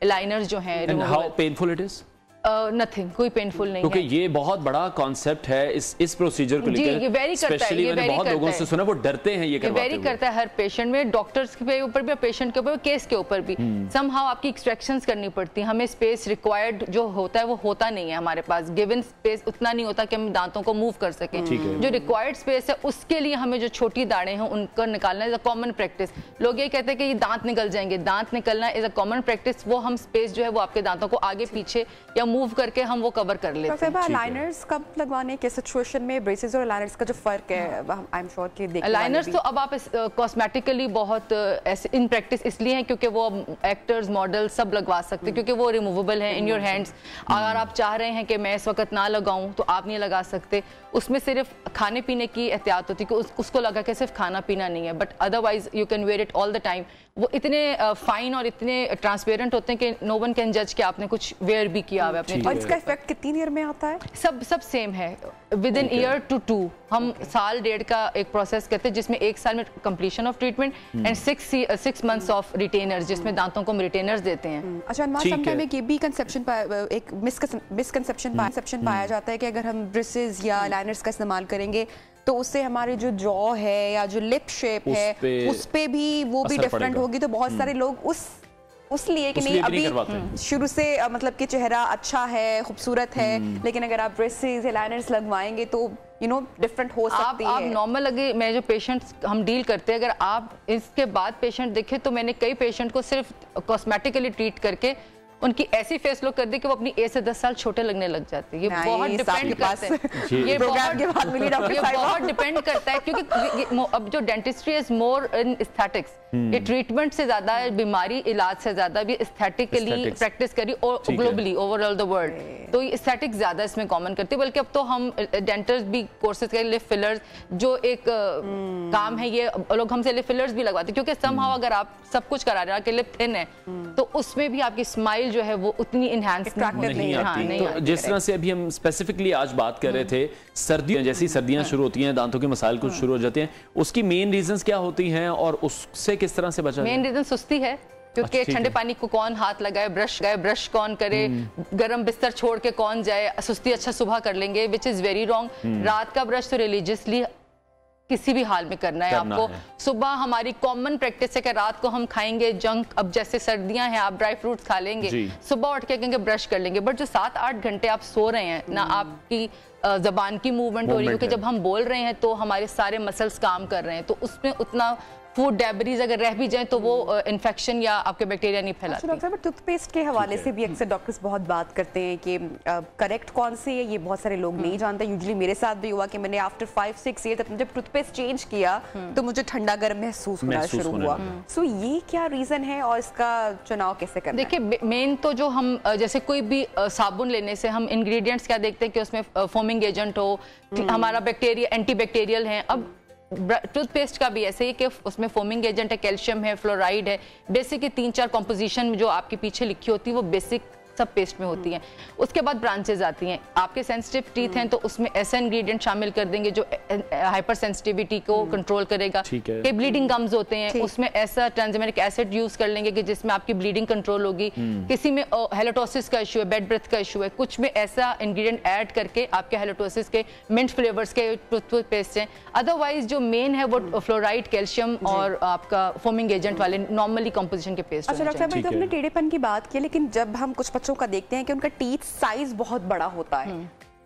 अलाइनर्स जो है। How painful it is? Nothing, कोई पेनफुल नहीं क्योंकि ये बहुत बड़ा कॉन्सेप्ट है इस प्रोसीजर को लेकर। स्पेशली मैंने बहुत लोगों से सुना वो डरते हैं ये करवाते हुए। वेरी करता है हर पेशेंट में, डॉक्टर्स के ऊपर भी, पेशेंट के ऊपर, केस के ऊपर भी। समहाउ आपकी एक्सट्रैक्शंस करनी पड़ती है, हमें स्पेस रिक्वायर्ड जो होता है वो होता नहीं है हमारे पास, गिवन स्पेस उतना नहीं होता कि हम दांतों को मूव कर सकें। जो रिक्वायर्ड स्पेस है उसके लिए हमें जो छोटी दाढ़ें हैं उनको निकालना इज अ कॉमन प्रैक्टिस। लोग ये कहते हैं कि ये दांत निकल जाएंगे, दांत निकलना इज अ कॉमन प्रैक्टिस। वो हम स्पेस जो है वो आपके दांतों को आगे पीछे या मूव करके हम वो कवर कर लेते हैं। लाइनर्स कब लगवाने के सिचुएशन में ब्रेसेस और लाइनर्स का जो फर्क है, आई एम श्योर कि देखने लाइनर्स तो अब आप कॉस्मेटिकली बहुत इन प्रैक्टिस इसलिए है क्योंकि वो एक्टर्स, मॉडल सब लगवा सकते हैं क्योंकि वो रिमूवेबल है इन योर हैंड्स। अगर आप चाह रहे हैं कि मैं इस वक्त ना लगाऊं तो आप नहीं लगा सकते। उसमें सिर्फ खाने पीने की एहतियात होती है कि उसको लगा के सिर्फ खाना पीना नहीं है, but otherwise you can wear it all the time. वो इतने फाइन और इतने ट्रांसपेरेंट होते हैं कि नो वन कैन जज कि आपने कुछ वेयर भी किया हुआ है अपने। और इसका इफेक्ट कितनी देर में आता है? सब सेम है, विद इन ईयर टू 2। हम साल डेढ़ का एक प्रोसेस करते हैं जिसमें 1 साल में completion of treatment and 6 months of retainers, जिसमें दांतों को हम रिटेनर्स देते हैं। अच्छा अनमार, समटाइम एक ये भी एक मिसकंसेप्शन पाया जाता है कि अगर हम ब्रेसेस या लाइनर्स का इस्तेमाल करेंगे तो उससे हमारे जो जॉ है या जो लिप शेप है उस पे भी वो भी डिफरेंट होगी। तो बहुत सारे लोग उस लिए कि नहीं अभी शुरू से मतलब कि चेहरा अच्छा है, खूबसूरत है, लेकिन अगर आप ब्रेसेस या लाइनर्स लगवाएंगे तो डिफरेंट हो सकती है। आप नॉर्मल लगे, मैं जो पेशेंट्स हम डील करते हैं, अगर आप इसके बाद पेशेंट देखें तो मैंने कई पेशेंट को सिर्फ कॉस्मेटिकली ट्रीट करके उनकी ऐसी फेस लुक कर दी कि वो अपनी एज से 10 साल छोटे लगने लग जाते हैं। ये बहुत डिपेंड करता है, ये बहुत डिपेंड करता है क्योंकि अब जो dentistry is more in aesthetics, ये ट्रीटमेंट से ज्यादा, बीमारी इलाज से ज्यादा भी एस्थेटिकली प्रैक्टिस करी और ग्लोबली ओवरऑल द वर्ल्ड। तो एस्थेटिक्स ज्यादा इसमें कॉमन करती है, बल्कि अब तो हम डेंटल्स भी कोर्सेज करें, लिप फिलर्स जो एक काम है, ये लोग हमसे लिप फिलर्स भी लगवाते हैं क्योंकि समहाउ अगर आप सब कुछ करा रहे हैं कि लिप थिन है तो उसमें भी आपकी स्माइल जो है वो उतनी इनहैंस नहीं आती। तो जिस तरह से अभी हम स्पेसिफिकली आज बात कर रहे थे, सर्दियों जैसी सर्दियां शुरू होती हैं, दांतों के मसाइल कुछ शुरू हो जाते हैं, उसकी मेन रीजंस क्या होती हैं और उससे किस तरह से बचा? मेन रीजन सुस्ती है क्योंकि ठंडे पानी को कौन हाथ लगाए, ब्रश कौन करे, गर्म बिस्तर छोड़ के कौन जाए, सुस्ती अच्छा सुबह कर लेंगे, विच इज वेरी रॉन्ग। रात का ब्रश तो रिलीजियसली किसी भी हाल में करना है आपको। सुबह हमारी कॉमन प्रैक्टिस है कि रात को हम खाएंगे जंक, अब जैसे सर्दियां हैं आप ड्राई फ्रूट्स खा लेंगे, सुबह उठ के कहेंगे ब्रश कर लेंगे, बट जो 7-8 घंटे आप सो रहे हैं ना, आपकी जबान की मूवमेंट हो रही है क्योंकि जब हम बोल रहे हैं तो हमारे सारे मसल्स काम कर रहे हैं, तो उसमें उतना फूड डेब्रीज अगर रह भी जाए तो वो इन्फेक्शन या आपके बैक्टीरिया नहीं फैलाते। डॉक्टर साहब, टूथपेस्ट के हवाले से भी अक्सर डॉक्टर्स बहुत बात करते हैं कि करेक्ट कौन सी है, ये बहुत सारे लोग नहीं जानते। यूजुअली मेरे साथ भी हुआ कि मैंने आफ्टर 5-6 ईयर जब टूथपेस्ट चेंज किया तो मुझे ठंडा गर्म महसूस होना शुरू हुआ। सो ये क्या रीजन है और इसका चुनाव कैसे करना? देखिए, मेन तो जो हम जैसे कोई भी साबुन लेने से हम इंग्रेडिएंट्स क्या देखते हैं कि उसमें फोमिंग एजेंट हो, हमारा बैक्टीरिया एंटीबैक्टीरियल है। अब टूथपेस्ट का भी ऐसे ही कि उसमें फोमिंग एजेंट है, कैल्शियम है, फ्लोराइड है, बेसिक 3-4 कॉम्पोजिशन जो आपके पीछे लिखी होती है वो बेसिक सब पेस्ट में होती हैं। उसके बाद ब्रांचेस आती हैं। आपके सेंसिटिव टीथ हैं तो उसमें ऐसा इंग्रेडिएंट शामिल कर देंगे जो हाइपर सेंसिटिविटी को कंट्रोल करेगा। कि ब्लीडिंग गम्स होते हैं, उसमें ऐसा ट्रांसजेमिक एसिड यूज कर लेंगे कि जिसमें आपकी ब्लीडिंग कंट्रोल होगी। किसी में हेलोटोसिस का इशू है, बेड ब्रेथ का इशू है, कुछ में ऐसा इंग्रेडिएंट ऐड करके आपके हेलोटोसिस के मिंट फ्लेवर्स के टूथपेस्ट हैं। अदरवाइज जो मेन है वो फ्लोराइड, कैल्शियम और आपका फोमिंग एजेंट वाले नॉर्मली कंपोजिशन के पेस्ट। अच्छा डॉक्टर साहब, तो हमने टेढ़ेपन की बात की, लेकिन जब हम कुछ बच्चों का देखते हैं कि उनका टीथ साइज बहुत बड़ा होता है,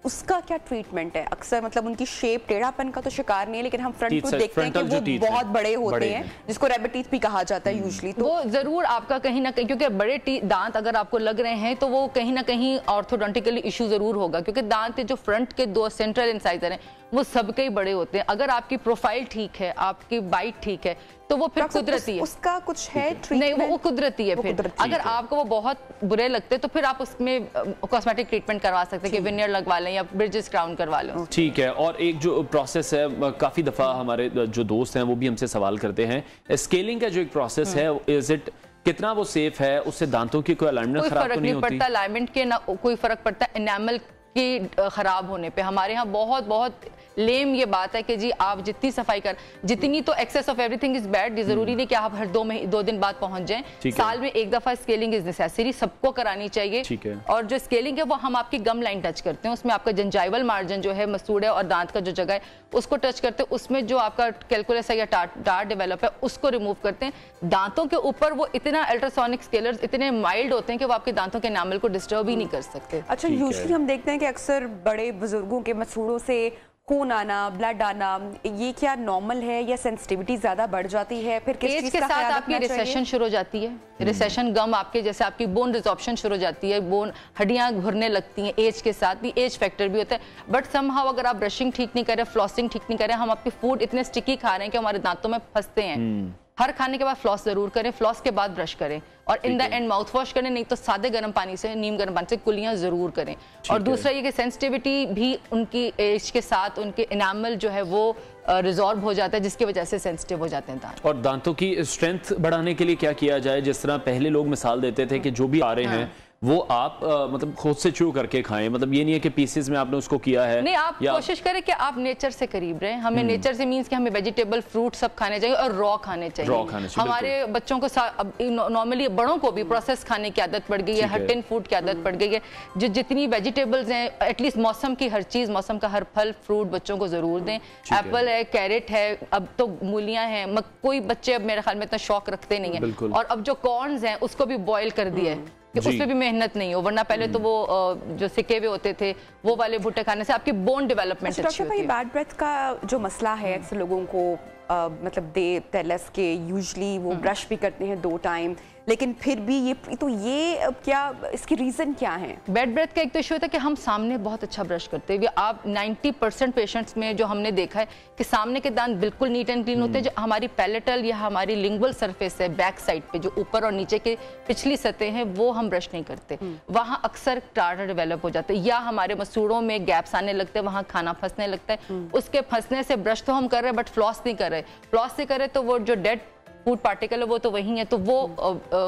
उसका क्या ट्रीटमेंट है? अक्सर मतलब उनकी शेप टेढ़ापन का तो शिकार नहीं है, लेकिन हम फ्रंट टूथ देखते हैं कि वो बहुत बड़े होते हैं, जिसको रैबिट टीथ भी कहा जाता है यूजुअली। तो वो जरूर आपका कहीं ना कहीं, क्योंकि बड़े दांत अगर आपको लग रहे हैं तो वो कहीं ना कहीं ऑर्थोडोंटिकली इशू जरूर होगा, क्योंकि दांत जो फ्रंट के 2 सेंट्रल इंसाइजर हैं वो सबके ही बड़े होते हैं। अगर आपकी प्रोफाइल ठीक है, आपकी बाइट ठीक है, तो वो फिर कुदरती है। उसका कुछ है नहीं, वो कुदरती है। फिर अगर आपको वो बहुत बुरे लगते तो फिर आप उसमें कॉस्मेटिक ट्रीटमेंट करवा सकते हैं कि विनियर लगवा लें या ब्रिजेस क्राउन करवा लें। ठीक है। और एक जो प्रोसेस है, काफी दफा हमारे जो दोस्त हैं वो भी हमसे सवाल करते हैं, स्केलिंग का जो एक प्रोसेस है, इज इट कितना वो सेफ है? उससे दांतों की कोई अलाइनमेंट खराब तो नहीं होती? पड़ता अलाइनमेंट के ना कोई फर्क पड़ता, एनामल की खराब होने पे। हमारे यहाँ बहुत लेम ये बात है कि जी आप जितनी सफाई कर, जितनी तो excess of everything is bad, ये जरूरी नहीं कि आप हर 2 दिन बाद पहुंच जाएं। साल में एक दफा स्केलिंग इज नेसेसरी, सबको करानी चाहिए। और जो स्केलिंग है वो हम आपकी गम लाइन टच करते हैं, उसमें आपका जंजाइवल मार्जिन जो है मसूड़े और दांत का जो जगह है उसको टच करते हैं, उसमें जो आपका कैलकुलस है या डार्ट डेवलप है उसको रिमूव करते हैं। दांतों के ऊपर वो इतना अल्ट्रासोनिक स्केलर्स इतने माइल्ड होते हैं कि वो आपके दांतों के एनामल को डिस्टर्ब ही नहीं कर सकते। अच्छा, यूजुअली हम देखते हैं कि अक्सर बड़े बुजुर्गों के मसूड़ों से खून आना, ब्लड आना, ये क्या नॉर्मल है या सेंसिटिविटी ज्यादा बढ़ जाती है? फिर किस चीज के साथ आपकी रिसेशन शुरू हो जाती है, रिसेशन गम आपके जैसे आपकी बोन रिजॉर्प्शन शुरू हो जाती है, बोन हड्डियां घुरने लगती हैं एज के साथ भी, एज फैक्टर भी होता है। बट समहाउ अगर आप ब्रशिंग ठीक नहीं कर रहे, फ्लॉसिंग ठीक नहीं कर रहे, हम आपकी फूड इतने स्टिकी खा रहे हैं कि हमारे दांतों में फंसते हैं। हर खाने के बाद फ्लॉस जरूर करें, फ्लॉस के बाद ब्रश करें और in the end mouth wash करें, नहीं तो सादे गर्म पानी से, नीम गर्म पानी से कुलियां जरूर करें। और दूसरा ये कि सेंसिटिविटी भी उनकी एज के साथ उनके एनामल जो है वो रिजॉल्व हो जाता है, जिसकी वजह से सेंसिटिव हो जाते हैं दांत। और दांतों की स्ट्रेंथ बढ़ाने के लिए क्या किया जाए? जिस तरह पहले लोग मिसाल देते थे कि जो भी आ रहे हैं वो आप मतलब खुद से च्यू करके खाएं, मतलब ये नहीं है कि पीसेस में आपने उसको किया है। नहीं, आप कोशिश करें कि आप नेचर से करीब रहें। हमें नेचर से मींस कि हमें वेजिटेबल फ्रूट सब खाने चाहिए और रॉ खाने चाहिए। हमारे बच्चों को नॉर्मली बड़ों को भी प्रोसेस खाने की आदत पड़ गई है, हटिन फूड की आदत पड़ गई है। जो जितनी वेजिटेबल्स हैं, एटलीस्ट मौसम की हर चीज, मौसम का हर फल फ्रूट बच्चों को जरूर दें। एप्पल है, कैरेट है, अब तो मूलियां हैं, कोई बच्चे अब मेरे ख्याल में इतना शौक रखते नहीं है। और अब जो कॉर्न्स हैं उसको भी बॉयल कर दिया है कि उसमें भी मेहनत नहीं हो, वरना पहले तो वो जो सिके हुए होते थे वो वाले भुट्टे खाने से आपकी बोन डेवलपमेंट अच्छी होती है। बैड ब्रेथ का जो मसला है अक्सर लोगों को मतलब दे टेलस के यूजुअली वो ब्रश भी करते हैं 2 टाइम, लेकिन फिर भी ये क्या इसकी रीजन क्या है? बैड ब्रेथ का एक तो इशू होता है कि हम सामने बहुत अच्छा ब्रश करते हैं। आप 90% पेशेंट्स में जो हमने देखा है कि सामने के दांत बिल्कुल नीट एंड क्लीन होते हैं। जो हमारी पैलेटल या हमारी लिंगुअल सरफेस है बैक साइड पे, जो ऊपर और नीचे के पिछली सतह हैं, वो हम ब्रश नहीं करते। वहां अक्सर टार्टर डेवलप हो जाते हैं या हमारे मसूड़ों में गैप्स आने लगते हैं, वहां खाना फंसने लगता है। उसके फंसने से ब्रश तो हम कर रहे हैं बट फ्लॉस नहीं कर रहे। फ्लॉस से करे तो वो जो डेड फूड पार्टिकल है वो तो वही है, तो वो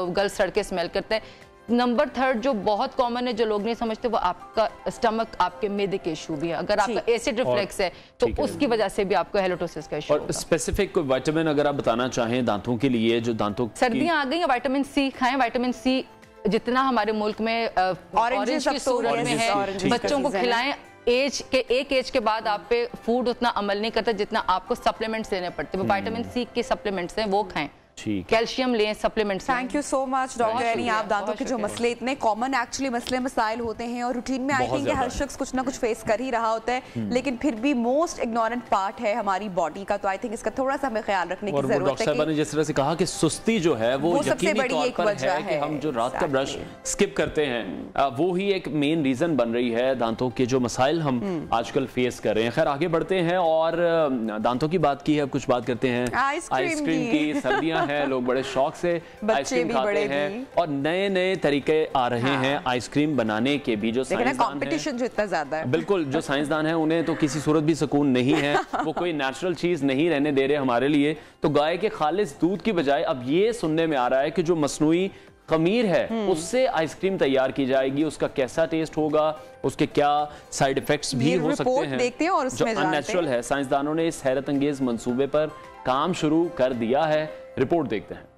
गल सड़ के स्मेल करता है। नंबर 3 जो बहुत कॉमन है, जो लोग नहीं समझते, वो आपका स्टमक, आपके मैदे के इशू भी है। अगर आपका एसिड रिफ्लेक्स है तो उसकी वजह से भी आपको हेलोटोसिस का इशू। और स्पेसिफिक कोई विटामिन अगर आप बताना चाहें दांतों के लिए, जो दांतों सर्दियां आ गई हैं, विटामिन सी खाएं। विटामिन सी जितना हमारे मुल्क में ऑरेंज की सूरत में है, बच्चों को खिलाएं। एक एज के बाद आप पे फूड उतना अमल नहीं करता जितना आपको सप्लीमेंट्स लेने पड़ते हैं। विटामिन सी के सप्लीमेंट्स हैं वो खाएं, कैल्शियम लें, supplements. Thank you so much doctor any. आप दांतों के जो मसले इतने कॉमन एक्चुअली मसले मसाइल होते हैं और रूटीन में आई थिंक हर शख्स कुछ ना कुछ फेस कर ही रहा होता है, लेकिन फिर भी मोस्ट इग्नोरेंट पार्ट है हमारी बॉडी का, तो आई थिंक इसका थोड़ा सा हमें ख्याल रखने की जरूरत है। डॉक्टर ने जिस तरह से कहा कि सुस्ती जो है वो सबसे बड़ी एक वजह है कि हम जो रात का ब्रश स्किप करते हैं, वो ही एक मेन रीजन बन रही है दांतों के जो मसाइल हम आजकल फेस कर रहे हैं। खैर आगे बढ़ते हैं और दांतों की बात की है, अब कुछ बात करते हैं आइसक्रीम की। सर्दियां हैं, लोग बड़े शौक से आइसक्रीम खाते हैं और नए नए तरीके आ रहे हैं आइसक्रीम बनाने के भी। जो कंपटीशन जो इतना ज्यादा है, बिल्कुल, जो साइंसदान हैं उन्हें तो किसी सूरत भी सुकून नहीं है, वो कोई नेचुरल चीज नहीं रहने दे रहे हमारे लिए। तो गाय के खालिस दूध की बजाय अब ये सुनने में आ रहा है कि जो मसनूई खमीर है उससे आइसक्रीम तैयार की जाएगी। उसका कैसा टेस्ट होगा, उसके क्या साइड इफेक्ट्स भी हो सकते हैं, देखते हैं और जो अननेचुरल है। साइंसदानों ने इस हैरत अंगेज मंसूबे पर काम शुरू कर दिया है। रिपोर्ट देखते हैं।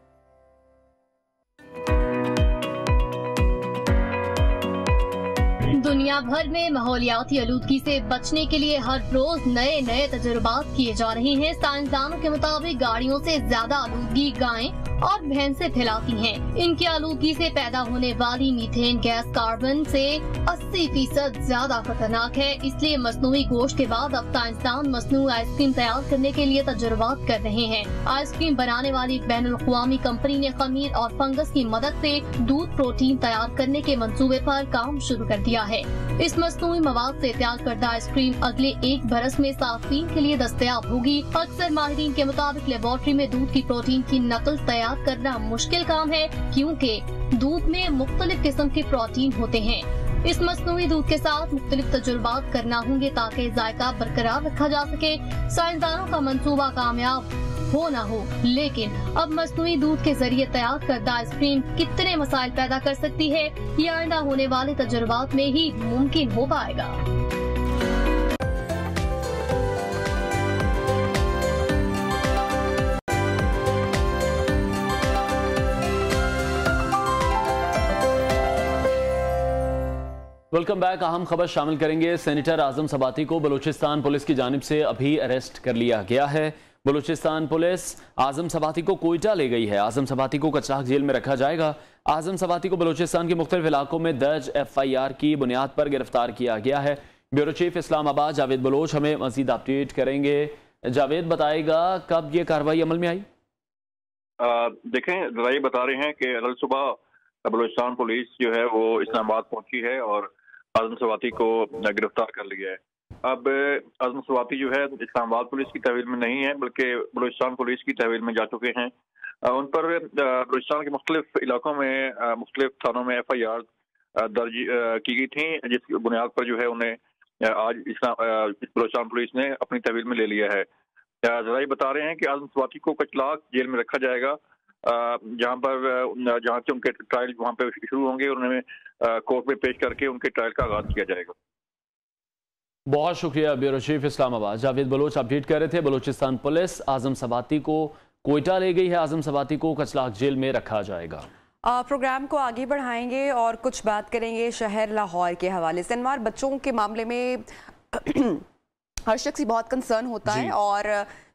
दुनिया भर में माहौलियाती आलूदगी से बचने के लिए हर रोज नए नए तजुर्बात किए जा रहे हैं। साइंसदानों के मुताबिक गाड़ियों से ज्यादा आलूदगी गायें और भैंसें फैलाती हैं। इनकी आलूदगी से पैदा होने वाली मीथेन गैस कार्बन से 80% ज्यादा खतरनाक है। इसलिए मसनूई गोश्त के बाद अब साइंसदान मसनूई आइसक्रीम तैयार करने के लिए तजुर्बात कर रहे हैं। आइसक्रीम बनाने वाली एक बैनुल-अक़वामी कंपनी ने खमीर और फंगस की मदद से दूध प्रोटीन तैयार करने के मंसूबे पर काम शुरू कर दिया है। इस मसनूई मवाद से तैयार करदा आइसक्रीम अगले 1 बरस में सार्फिन के लिए दस्तयाब होगी। अक्सर माहिरीन के मुताबिक लेबोरेटरी में दूध की प्रोटीन की नकल तैयार करना मुश्किल काम है, क्योंकि दूध में मुख्तलिफ किस्म के प्रोटीन होते हैं। इस मसनूई दूध के साथ मुख्तलिफ तजुर्बात करना होंगे ताकि जायका बरकरार रखा जा सके। साइंसदानों का मंसूबा कामयाब हो ना हो, लेकिन अब मसनूई दूध के जरिए तैयार करदा आइसक्रीम कितने मसाइल पैदा कर सकती है, ये आइंदा होने वाले तजुर्बात में ही मुमकिन हो पाएगा। Welcome back. अहम खबर शामिल करेंगे। सेनेटर आजम सबाती को बलूचिस्तान पुलिस की जानिब से अभी अरेस्ट कर लिया गया है। बलूचिस्तान पुलिस आजम सबाती को कोयटा ले गई है। आजम सबाती को कचराक जेल में रखा जाएगा। आजम सबाती को बलूचिस्तान के मुख्तलिफ इलाकों में दर्ज FIR की बुनियाद पर गिरफ्तार किया गया है। ब्यूरो चीफ इस्लामाबाद जावेद बलोच हमें मजीद अपडेट करेंगे। जावेद बताएगा कब ये कार्रवाई अमल में आई? देखें, जरा बता रहे हैं कि कल सुबह बलूचिस्तान पुलिस जो है वो इस्लामाबाद पहुंची है और आजम सबाती को गिरफ्तार कर लिया है। अब आजम सबाती जो है इस्लामाबाद पुलिस की तहवील में नहीं है बल्कि बलूचिस्तान पुलिस की तहवील में जा चुके हैं। उन पर बलूचिस्तान के मुख्तलिफ इलाकों में मुख्तलिफ थानों में FIR दर्ज की गई थी, जिसकी बुनियाद पर जो है उन्हें आज बलूचिस्तान पुलिस ने अपनी तहवील में ले लिया है। जरा बता रहे हैं कि आजम सबाती को कचलाक जेल में रखा जाएगा, जहाँ से उनके ट्रायल वहाँ पे शुरू होंगे और उन्हें कोर्ट में पेश करके उनके ट्रायल का आगाज किया जाएगा। बहुत शुक्रिया। Bureau chief Islamabad Javed Baloch update कर रहे थे। बलूचिस्तान पुलिस आजम सबाती को कोयटा ले गई है। आजम सबाती को कचलाक जेल में रखा जाएगा। प्रोग्राम को आगे बढ़ाएंगे और कुछ बात करेंगे शहर लाहौर के हवाले से। अनवार, बच्चों के मामले में हर शख्स ही बहुत कंसर्न होता है और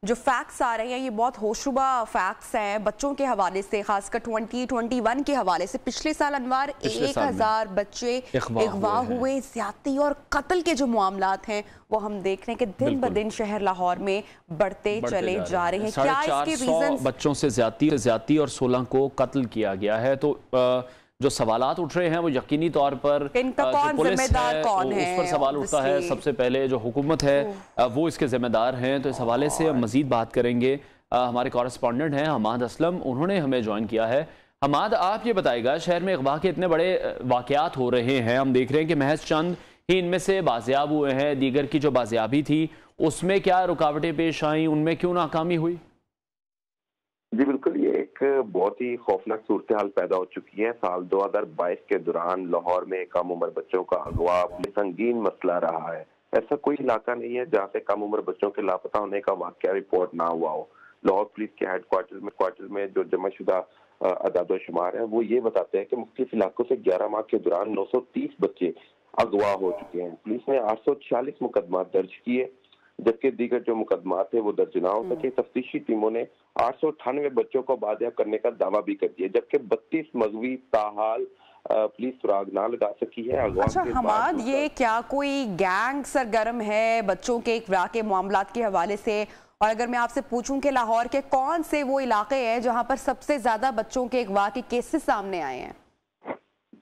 जो फैक्ट्स आ रहे हैं ये बहुत होशरुबा फैक्ट्स हैं बच्चों के हवाले से, खासकर 2021 के हवाले से। पिछले साल अनवार 1000 बच्चे अगवा हुए। ज्यादती और कत्ल के जो मामलात हैं वो हम देख रहे हैं कि दिन ब दिन शहर लाहौर में बढ़ते चले जा रहे हैं। क्या इसके रीजन? बच्चों से ज्यादती और 16 को कत्ल किया गया है। तो जो सवालात उठ रहे हैं वो यकीनी तौर पर इनका कौन जिम्मेदार कौन है, उस पर सवाल उठता है। सबसे पहले जो हुकूमत है वो इसके जिम्मेदार हैं। तो इस हवाले से हम मजीद बात करेंगे। हमारे कॉरेस्पॉन्डेंट हैं हमाद असलम, उन्होंने हमें ज्वाइन किया है। हमाद, आप ये बताइएगा, शहर में अगवा के इतने बड़े वाकयात हो रहे हैं, हम देख रहे हैं कि महज चंद ही इनमें से बाजियाब हुए हैं। दीगर की जो बाजियाबी थी उसमें क्या रुकावटें पेश आई, उनमें क्यों नाकामी हुई? जी बिल्कुल, ये एक बहुत ही खौफनाक सूरत हाल पैदा हो चुकी है। साल 2022 के दौरान लाहौर में कम उम्र बच्चों का अगवा संगीन मसला रहा है। ऐसा कोई इलाका नहीं है जहाँ पे कम उम्र बच्चों के लापता होने का वाकया रिपोर्ट ना हुआ हो। लाहौर पुलिस के हेडक्वार्टर में जो जमाशुदा अदाद-ओ-शुमार है वो ये बताते हैं कि मुख्तलिफ इलाकों से 11 माह के दौरान 930 बच्चे अगवा हो चुके हैं। पुलिस ने 846 मुकदमा दर्ज किए, जबकि दीगर जो मुकदमात है वो दर्ज ना हो सके। तफ्तीशी टीमों ने 898 बच्चों को बाजियाब करने का दावा भी कर दिया, जबकि 32 मगवी ताहाल पुलिस सुराग ना लगा सकी है। अच्छा हमाद, ये क्या कोई गैंग सरगर्म है बच्चों के एक वाक़े मामलात के हवाले से? और अगर मैं आपसे पूछूं कि लाहौर के कौन से वो इलाके हैं जहां पर सबसे ज्यादा बच्चों के अगवा के केसेस सामने आए हैं?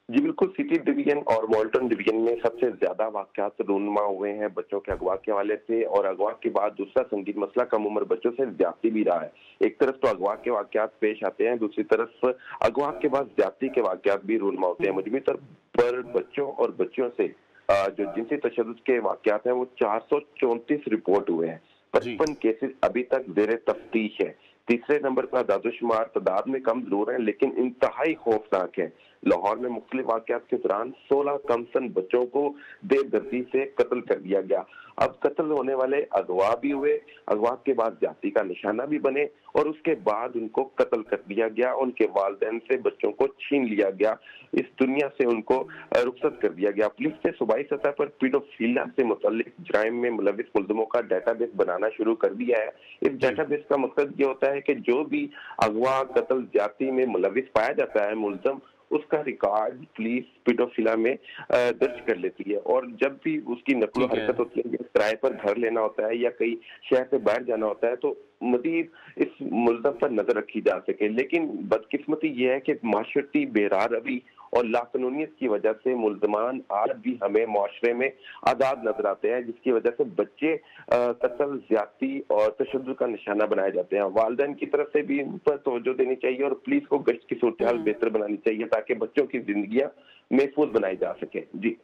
जी बिल्कुल, सिटी डिवीजन और मॉल्टन डिवीजन में सबसे ज्यादा वाकयात रूनुमा हुए हैं बच्चों के अगवा के हवाले से। और अगवा के बाद दूसरा संगीन मसला कम उम्र बच्चों से ज्यादती भी रहा है। एक तरफ तो अगवा के वाकयात पेश आते हैं, दूसरी तरफ अगवा के बाद ज्यादती के वाकयात भी रूनुमा होते हैं। मजमूई तौर पर बच्चों और बच्चियों से जो जिनसी तशद्दुद के वाकयात हैं वो 434 रिपोर्ट हुए हैं। 55 केसेस अभी तक जेर तफ्तीश है। तीसरे नंबर पर दादोशुमार तादाद में कम जरूर है लेकिन इंतहाई खौफनाक है। लाहौर में मुख्तलिफ वाकयात के दौरान 16 कमसन बच्चों को बेदर्दी से कत्ल कर दिया गया। अब कत्ल होने वाले अगवा भी हुए, अगवा के बाद जाति का निशाना भी बने और उसके बाद उनको कत्ल कर दिया गया। उनके वालिदैन से बच्चों को छीन लिया गया, इस दुनिया से उनको रुखसत कर दिया गया। पुलिस ने सूबाई सतह पर पीडोफिलिया से मुतल्लिक जराइम में मुलविस मुल्ज़िमों का डाटाबेस बनाना शुरू कर दिया है। इस डाटाबेस का मकसद ये होता है कि जो भी अगवा, कत्ल, जाति में मुलविस पाया जाता है मुल्ज़िम, उसका रिकॉर्ड पुलिस पीडोफिलिया में दर्ज कर लेती है। और जब भी उसकी नकल हरकत होती है, किराए पर घर लेना होता है या कई शहर से बाहर जाना होता है, तो मजीद इस मुल्ज़िम पर नजर रखी जा सके। लेकिन बदकिस्मती यह है कि माशरती बेरारवी और लाकानूनियत की वजह से मुल्ज़िमान आज भी हमें मुआशरे में आज़ाद नजर आते हैं, जिसकी वजह से बच्चे कत्ल, ज्यादती और तशद्दुद का निशाना बनाए जाते हैं। वालिदैन की तरफ से भी इन पर तवज्जो देनी चाहिए और पुलिस को गश्त की सूरत हाल बेहतर बनानी चाहिए ताकि बच्चों की जिंदगियां महफूज बनाई जा सके। जी।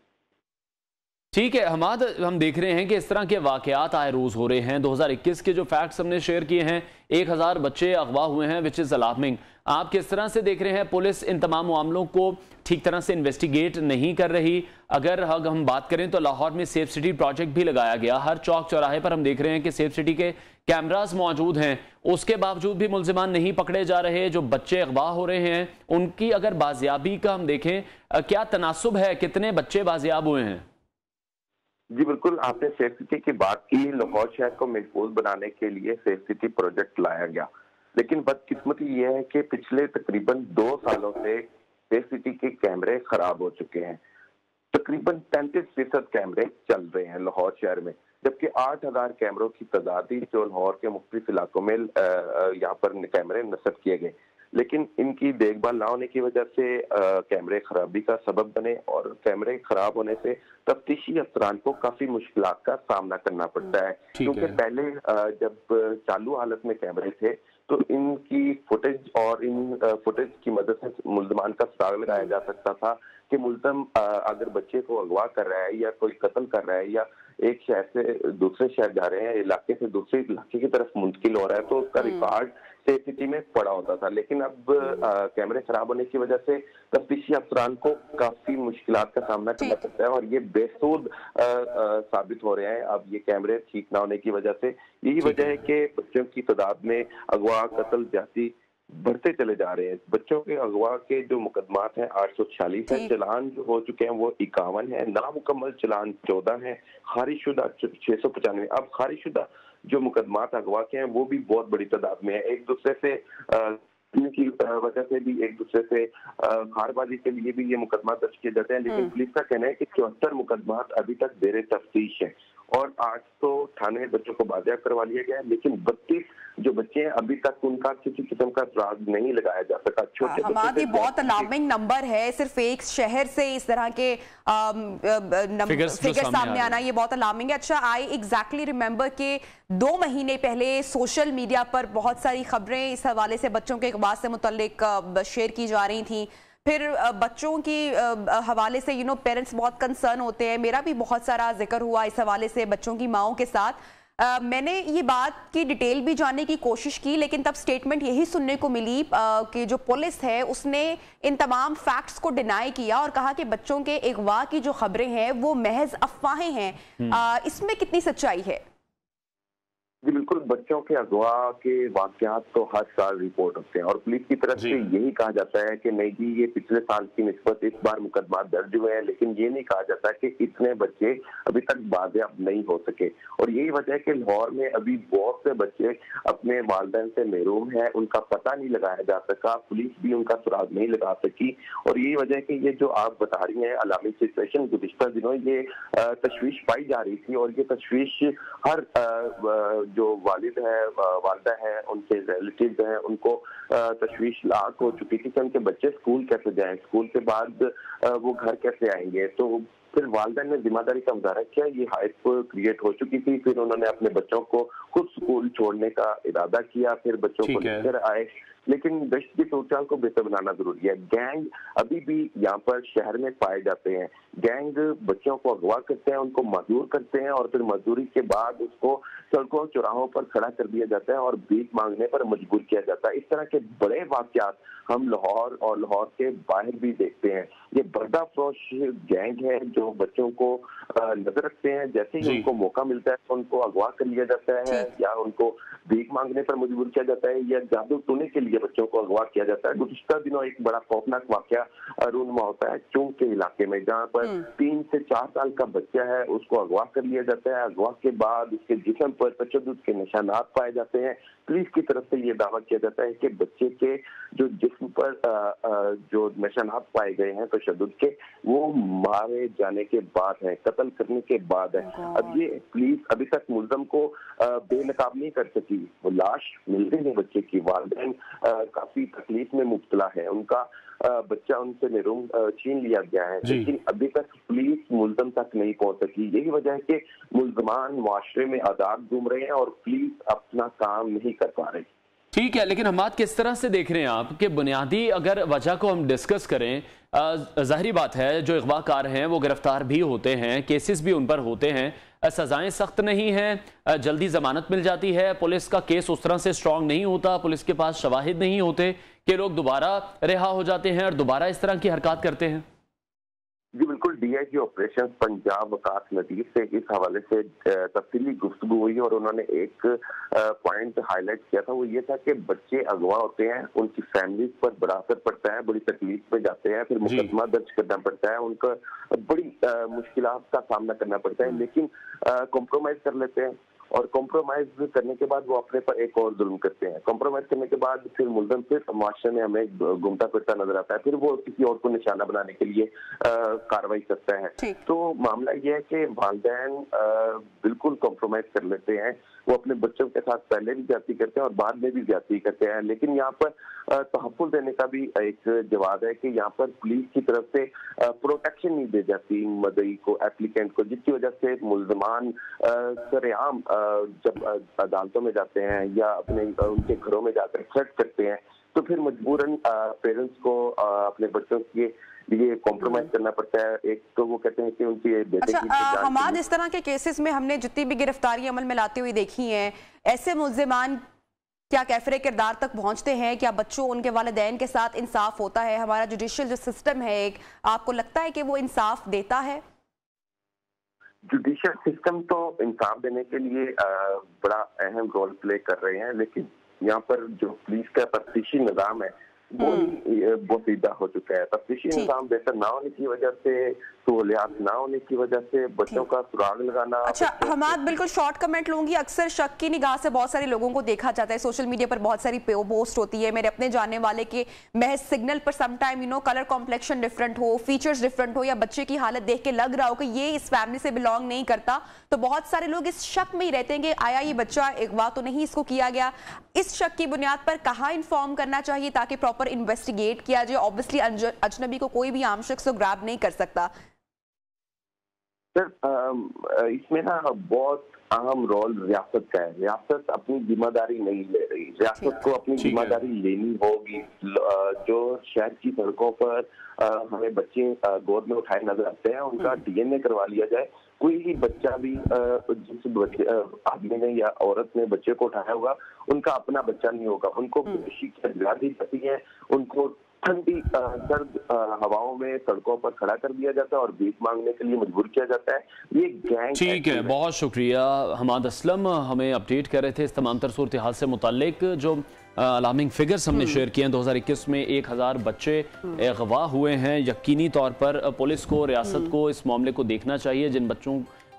ठीक है हमाद, हम देख रहे हैं कि इस तरह के वाकयात आए रोज हो रहे हैं। 2021 के जो फैक्ट्स हमने शेयर किए हैं, 1000 बच्चे अगवा हुए हैं, विच इज अलार्मिंग। आप किस तरह से देख रहे हैं? पुलिस इन तमाम मामलों को ठीक तरह से इन्वेस्टिगेट नहीं कर रही। अगर हम बात करें तो लाहौर में सेफ सिटी प्रोजेक्ट भी लगाया गया, हर चौक चौराहे पर हम देख रहे हैं कि सेफ सिटी के कैमरास मौजूद हैं, उसके बावजूद भी मुल्जिमान नहीं पकड़े जा रहे। जो बच्चे अगवा हो रहे हैं उनकी अगर बाजियाबी का हम देखें, क्या तनासुब है, कितने बच्चे बाजियाब हुए हैं? जी बिल्कुल, आपने सेफ सिटी की बात की। लाहौर शहर को महफूज बनाने के लिए सेफ सिटी प्रोजेक्ट लाया गया, लेकिन बदकिस्मती यह है कि पिछले तकरीबन 2 सालों से सेफ सिटी के कैमरे खराब हो चुके हैं। तकरीबन 33% कैमरे चल रहे हैं लाहौर शहर में, जबकि 8000 कैमरों की तादाद जो लाहौर के मुख्तलिफ इलाकों में यहाँ पर कैमरे नस्ब किए गए, लेकिन इनकी देखभाल ना होने की वजह से कैमरे खराबी का सबब बने और कैमरे खराब होने से तफ्तीशी अफसरान को काफी मुश्किलात का सामना करना पड़ता है। क्योंकि पहले जब चालू हालत में कैमरे थे तो इनकी फुटेज और इन फुटेज की मदद से मुल्ज़मान का सुराग लगाया जा सकता था कि मुल्ज़म अगर बच्चे को अगवा कर रहा है या कोई कत्ल कर रहा है या एक शहर से दूसरे शहर जा रहे हैं, इलाके से दूसरे इलाके की तरफ मुंतकिल हो रहा है, तो उसका रिकॉर्ड सेफ सिटी में पड़ा होता था। लेकिन अब कैमरे खराब होने की वजह से तफ्तीशी अफसरान को काफी मुश्किलात का सामना करना पड़ता है और ये बेसूद साबित हो रहे हैं अब ये कैमरे ठीक ना होने की वजह से। यही वजह है कि बच्चों की तादाद में अगवा, कत्ल, ज्यादती बढ़ते चले जा रहे हैं। बच्चों के अगवा के जो मुकदमात हैं 846 है, चलान जो हो चुके हैं वो 51 है, नामुकम्मल चलान 14 है, खारिजशुदा 695। अब खारिजशुदा जो मुकदमात अगवा के हैं वो भी बहुत बड़ी तादाद में है। एक दूसरे से की वजह से भी एक दूसरे से खारबाजी के लिए भी ये मुकदमा दर्ज किए जाते हैं, लेकिन पुलिस का कहना है कि 74 मुकदमात अभी तक जेर तफ्तीश है और 898 बच्चों को बाजियाब करवा लिया गया है, लेकिन 32 जो बच्चे हैं अभी तक उनका किसी किस्म का सुराग नहीं लगाया जा सका। छोटे हमारी बहुत अलार्मिंग नंबर है, सिर्फ एक शहर से इस तरह के फिगर सामने आना ये बहुत अलार्मिंग है। अच्छा, आई एग्जैक्टली रिमेंबर के 2 महीने पहले सोशल मीडिया पर बहुत सारी खबरें इस हवाले से बच्चों के इकबाल से मुतल्लिक शेयर की जा रही थी। फिर बच्चों की हवाले से पेरेंट्स बहुत कंसर्न होते हैं, मेरा भी बहुत सारा जिक्र हुआ इस हवाले से बच्चों की माओं के साथ। मैंने ये बात की डिटेल भी जानने की कोशिश की, लेकिन तब स्टेटमेंट यही सुनने को मिली कि जो पुलिस है उसने इन तमाम फैक्ट्स को डिनाई किया और कहा कि बच्चों के अगवा की जो खबरें हैं वो महज अफवाहें हैं। इसमें कितनी सच्चाई है? जी बिल्कुल, बच्चों के अगवा के वाकयात तो हर साल रिपोर्ट होते हैं और पुलिस की तरफ से यही कहा जाता है कि नहीं जी ये पिछले साल की निस्बत इस बार मुकदमा दर्ज हुए हैं, लेकिन ये नहीं कहा जाता कि इतने बच्चे अभी तक बाजियाब नहीं हो सके। और यही वजह है कि लाहौर में अभी बहुत से बच्चे अपने वालिदैन से महरूम है, उनका पता नहीं लगाया जा सका, पुलिस भी उनका सुराग नहीं लगा सकी। और यही वजह है कि ये जो आप बता रही हैं अलार्मिंग सिचुएशन, गुज़िश्ता दिनों ये तशवीश पाई जा रही थी और ये तशवीश हर जो वालिद है, वालिदा है, उनके रिलेटिव्स हैं, उनको तशवीश लाक हो चुकी थी कि उनके बच्चे स्कूल कैसे जाएं, स्कूल के बाद वो घर कैसे आएंगे। तो फिर वालिदा ने जिम्मेदारी का मुजाहरा किया, ये हाइप क्रिएट हो चुकी थी। फिर उन्होंने अपने बच्चों को खुद स्कूल छोड़ने का इरादा किया, फिर बच्चों को लेकर आए। लेकिन दहशत की सूरत को बेहतर बनाना जरूरी है। गैंग अभी भी यहाँ पर शहर में पाए जाते हैं। गैंग बच्चों को अगवा करते हैं, उनको मजदूर करते हैं और फिर मजदूरी के बाद उसको सड़कों चौराहों पर खड़ा कर दिया जाता है और भीख मांगने पर मजबूर किया जाता है। इस तरह के बड़े वाकयात हम लाहौर और लाहौर के बाहर भी देखते हैं। ये पर्दाफरोश गैंग है जो बच्चों को नजर रखते हैं, जैसे ही उनको मौका मिलता है तो उनको अगवा कर लिया जाता है या उनको भीख मांगने पर मजबूर किया जाता है या जादू टोने के लिए बच्चों को अगवा किया जाता है। गुज़िश्ता दिनों एक बड़ा खौफनाक वाकया रूनुमा होता है चुंग के इलाके में, जहाँ पर 3 से 4 साल का बच्चा है, उसको अगवा कर लिया जाता है। अगवा के बाद उसके जिस्म पर तशद्दुद के निशानात पाए जाते हैं। पुलिस की तरफ से ये दावा किया जाता है कि बच्चे के जो जिस्म पर जो निशानात पाए गए हैं तशद्दुद के, वो मारे जाने के बाद है, कत्ल करने के बाद है। अब ये पुलिस अभी तक मुल्ज़म को बेनकाब नहीं कर सकी। वो लाश मिल गई है बच्चे की, वालिदैन काफी तकलीफ में मुब्तला है, उनका बच्चा उनसे महरूम छीन लिया गया है, लेकिन अभी तक पुलिस मुल्ज़म तक नहीं पहुंच सकी। यही वजह है कि मुल्ज़मान मुआशरे में आज़ाद घूम रहे हैं और पुलिस अपना काम नहीं कर पा रही। ठीक है, लेकिन हमाद किस तरह से देख रहे हैं आप कि बुनियादी अगर वजह को हम डिस्कस करें, जाहिर बात है जो अगवाकार हैं वो गिरफ्तार भी होते हैं, केसेस भी उन पर होते हैं, सजाएं सख्त नहीं हैं, जल्दी जमानत मिल जाती है, पुलिस का केस उस तरह से स्ट्रांग नहीं होता, पुलिस के पास शवाहिद नहीं होते कि लोग दोबारा रिहा हो जाते हैं और दोबारा इस तरह की हरकत करते हैं। जी बिल्कुल, डीआईजी ऑपरेशन पंजाब वकास नदीर से इस हवाले से तफसीली गुफ्तगू हुई और उन्होंने एक पॉइंट हाईलाइट किया था, वो ये था कि बच्चे अगवा होते हैं, उनकी फैमिली पर बड़ा असर पड़ता है, बड़ी तकलीफ में जाते हैं, फिर मुकदमा दर्ज करना पड़ता है, उनका बड़ी मुश्किलात का सामना करना पड़ता है, लेकिन कॉम्प्रोमाइज कर लेते हैं और कॉम्प्रोमाइज करने के बाद वो अपने पर एक और जुल्म करते हैं। कॉम्प्रोमाइज करने के बाद फिर मुल्ज़िम फिर माशरे में हमें घूमता फिरता नजर आता है, फिर वो किसी और को निशाना बनाने के लिए कार्रवाई करता है। तो मामला ये है कि वालिदैन बिल्कुल कॉम्प्रोमाइज कर लेते हैं, वो अपने बच्चों के साथ पहले भी ज्यादती करते हैं और बाद में भी ज्यादती करते हैं, लेकिन यहाँ पर तहफ़्फ़ुज़ देने का भी एक जवाब है कि यहाँ पर पुलिस की तरफ से प्रोटेक्शन नहीं दी जाती मदई को, एप्लीकेंट को, जिसकी वजह से मुल्ज़िमान सरेआम जब अदालतों में जाते हैं या अपने उनके घरों में जाकर थ्रेट करते हैं, तो फिर मजबूरन पेरेंट्स को अपने बच्चों के लिए कॉम्प्रोमाइज करना पड़ता है। एक तो वो कहते हैं कि उनकी बेटे की हमाद, इस तरह के केसेस में हमने जितनी भी गिरफ्तारी अमल में लाते हुए देखी हैं, ऐसे मुल्ज़िमान क्या कैफरे किरदार तक पहुंचते हैं? क्या बच्चों उनके वालिदैन के साथ इंसाफ होता है? हमारा जुडिशियल जो सिस्टम है एक, आपको लगता है कि वो इंसाफ देता है? जुडिशियल सिस्टम तो इंसाफ देने के लिए बड़ा अहम रोल प्ले कर रहे हैं, लेकिन यहाँ पर जो पुलिस का तफ्तीशी निज़ाम है वो बहुत सीधा हो चुका है। तफ्तीशी निज़ाम बेहतर ना होने की वजह से, सहूलियात ना होने की वजह से बच्चों का सुराग लगाना। अच्छा हमाद, बिल्कुल शॉर्ट कमेंट लूंगी। अक्सर शक की निगाह से बहुत सारे लोगों को देखा जाता है, सोशल मीडिया पर बहुत सारी पोस्ट होती है, मेरे अपने जानने वाले के महज सिग्नल पर some time colour complexion different हो, फीचर्स डिफरेंट हो, या बच्चे की हालत देख के लग रहा हो कि ये इस फैमिली से बिलोंग नहीं करता, तो बहुत सारे लोग इस शक में ही रहते हैं कि आया ये बच्चा अगवा तो नहीं इसको किया गया। इस शक की बुनियाद पर कहाँ इन्फॉर्म करना चाहिए ताकि प्रॉपर इन्वेस्टिगेट किया जाए? ऑब्वियसली अजनबी को कोई भी आम शख्स तो ग्रैब नहीं कर सकता। सर इसमें ना बहुत अहम रोल रियासत का है। रियासत अपनी जिम्मेदारी नहीं ले रही, रियासत को अपनी जिम्मेदारी लेनी होगी। जो शहर की सड़कों पर हमें बच्चे गोद में उठाए नजर आते हैं, उनका डीएनए करवा लिया जाए। कोई भी बच्चा भी जिस आदमी ने या औरत ने बच्चे को उठाया होगा, उनका अपना बच्चा नहीं होगा। उनको शिक्षा दी जाती है, उनको ठंडी सर्द हवाओं में सड़कों पर खड़ा कर दिया जाता है और भीख मांगने के लिए मजबूर किया जाता है। ये गैंग। ठीक है, बहुत शुक्रिया हमाद असलम, हमें अपडेट कर रहे थे इस तमाम तर सूरत हाल से मुतालिक। जो अलार्मिंग फिगर्स हमने शेयर किए हैं, 2021 में 1000 बच्चे अगवा हुए हैं। यकीनी तौर पर पुलिस को, रियासत को इस मामले को देखना चाहिए।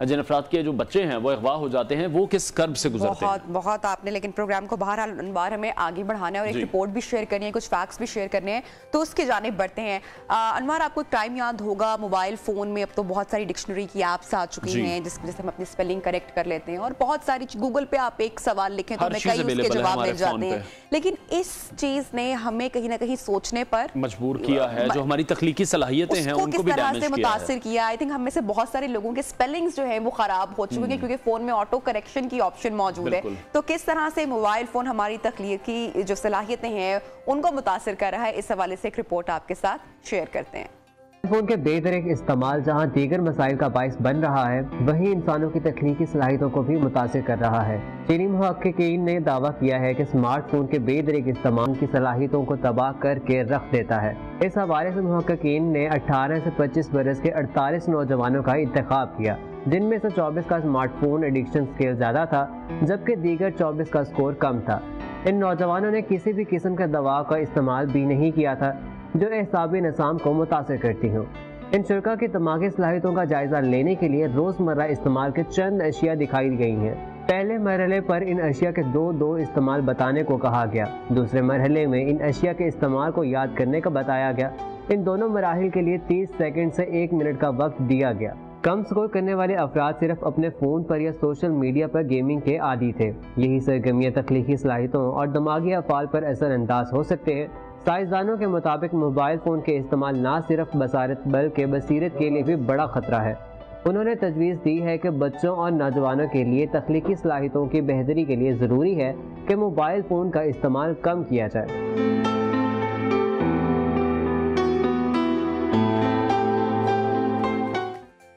जिन अफराद के जो बच्चे हैं वो अगवा हो जाते हैं, वो किस कर्ब से गुजरते हैं। बहुत आपने लेकिन प्रोग्राम को बहरहाल अनवार हमें आगे बढ़ाना है और एक रिपोर्ट भी शेयर करनी है, कुछ फैक्ट्स भी शेयर करने हैं, तो उसके जानिब बढ़ते हैं। अनवार, आपको टाइम याद होगा, मोबाइल फ़ोन में अब तो बहुत सारी डिक्शनरी की ऐप्स आ चुकी हैं जिसकी वजह से हम अपनी स्पेलिंग करेक्ट कर लेते हैं, और बहुत सारी गूगल पे आप एक सवाल लिखें तो हमें कई उसके जवाब मिल जाते हैं। लेकिन इस चीज़ ने हमें कहीं ना कहीं सोचने पर मजबूर किया है। जो हमारी तख्लीकी सलाहियतें हैं उनको किस तरह से मुतासिर किया। आई थिंक हम में से बहुत सारे लोगों के स्पेलिंग्स जो है वो खराब हो चुके हैं क्योंकि फोन में ऑटो करेक्शन की ऑप्शन मौजूद है। तो किस तरह से मोबाइल फोन हमारी तख्लीकी जो सलाहियतें हैं उनको मुतासिर कर रहा है, इस हवाले से एक रिपोर्ट आपके साथ शेयर करते हैं। फोन के बेदरिक इस्तेमाल जहां दीगर मसाइल का बाइस बन रहा है, वहीं इंसानों की तकनीकी सलाहियतों को भी मुतासिर कर रहा है। चीनी मुहक्किकीन ने दावा किया है कि स्मार्टफोन के बेदरिक इस्तेमाल की सलाहियतों को तबाह करके रख देता है। इस हवाले से मुहक्किकीन ने 18 से 25 बरस के 48 नौजवानों का इंतखाब किया, जिनमें से 24 का स्मार्टफोन एडिक्शन स्केल ज़्यादा था, जबकि दीगर 24 का स्कोर कम था। इन नौजवानों ने किसी भी किस्म के दवाओं का इस्तेमाल भी नहीं किया था जो एहसाबी निज़ाम को मुतासिर करती हों। इन शुरा की दिमागी सलाहियतों का जायजा लेने के लिए रोज़मर्रा इस्तेमाल के चंद अशिया दिखाई गई हैं। पहले मरहले पर इन अशिया के दो इस्तेमाल बताने को कहा गया, दूसरे मरहले में इन अशिया के इस्तेमाल को याद करने का बताया गया। इन दोनों मराहिल के लिए 30 सेकंड से 1 मिनट का वक्त दिया गया। कम स्कोर करने वाले अफराद सिर्फ अपने फ़ोन पर या सोशल मीडिया पर गेमिंग के आदी थे। यही सरगर्मियाँ तख्लीकी सलाहियतों और दिमागी अफ़ाल पर असरअंदाज हो सकते हैं। साइंसदानों के मुताबिक मोबाइल फ़ोन के इस्तेमाल ना सिर्फ बसारत बल्कि बसीरत के लिए भी बड़ा ख़तरा है। उन्होंने तजवीज़ दी है कि बच्चों और नौजवानों के लिए तख्लीकी सलाहियतों की बेहतरी के लिए ज़रूरी है कि मोबाइल फ़ोन का इस्तेमाल कम किया जाए।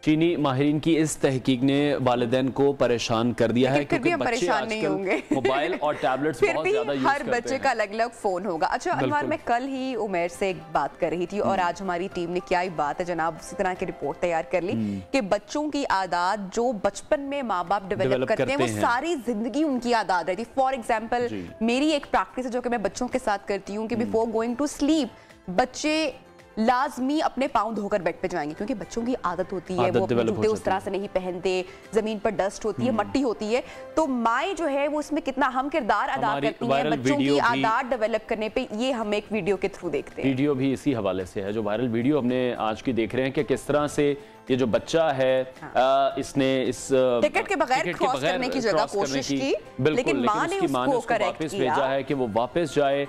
चीनी माहिरीन की इस तहकीक ने वालिदैन को परेशान कर दिया है क्योंकि बच्चे आजकल मोबाइल और टैबलेट्स बहुत ज्यादा यूज हर बच्चे का अलग अलग फोन होगा। अच्छा अनवर, मैं कल ही उमेर से एक बात कर रही थी और आज हमारी टीम ने क्या ही बात है जनाब उसी तरह की रिपोर्ट तैयार कर ली कि बच्चों की आदत जो बचपन में माँ बाप डेवलप करते हैं वो सारी जिंदगी उनकी आदत रहती है। फॉर एग्जाम्पल मेरी एक प्रैक्टिस है जो कि मैं बच्चों के साथ करती हूँ कि बिफोर गोइंग टू स्लीप बच्चे लाजमी अपने पाँव धोकर बेड पे जाएंगे क्योंकि बच्चों की आदत होती है वो अपने जूते उस तरह से नहीं पहनते, जमीन पर डस्ट होती है, मट्टी होती है, तो माएँ जो है वो उसमें कितना हम किरदार अदा करती हैं बच्चों की आदत डेवलप करने पे। ये हम एक वीडियो के थ्रू देखते हैं। वीडियो भी इसी हवाले से है, जो वायरल वीडियो हमने आज की देख रहे हैं कि किस तरह से ये जो बच्चा है इसने इस टिकट के बगैर क्रॉस करने की जगह कोशिश की, लेकिन माँ ने उसको वापस भेजा है कि वो वापस जाए,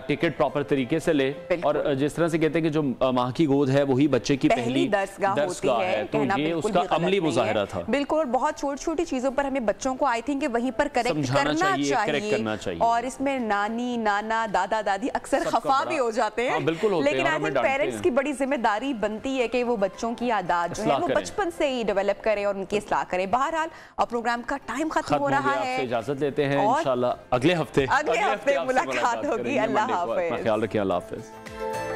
टिकट प्रॉपर तरीके से ले। और जिस तरह से कहते हैं कि जो माँ की गोद है वही बच्चे की पहली दरसगाह है, तो ये उसका अमली मुजाहिरा था। बिल्कुल, बहुत छोटी छोटी चीजों पर हमें बच्चों को आई थिंक वहीं पर करेक्ट करना चाहिए। और इसमें नानी नाना दादा दादी अक्सर खफा भी हो जाते हैं, लेकिन आई थिंक पेरेंट्स की बड़ी जिम्मेदारी बनती है कि वो बच्चों की आदत जो है वो बचपन से ही डेवलप करें और उनकी इस्लाह करें। बहरहाल अब प्रोग्राम का टाइम खत्म हो रहा है, इजाजत लेते हैं, इंशाल्लाह अगले हफ्ते मुलाकात होगी। अल्लाह हाफिज़। ख्याल रखिए, अल्लाह हाफिज़।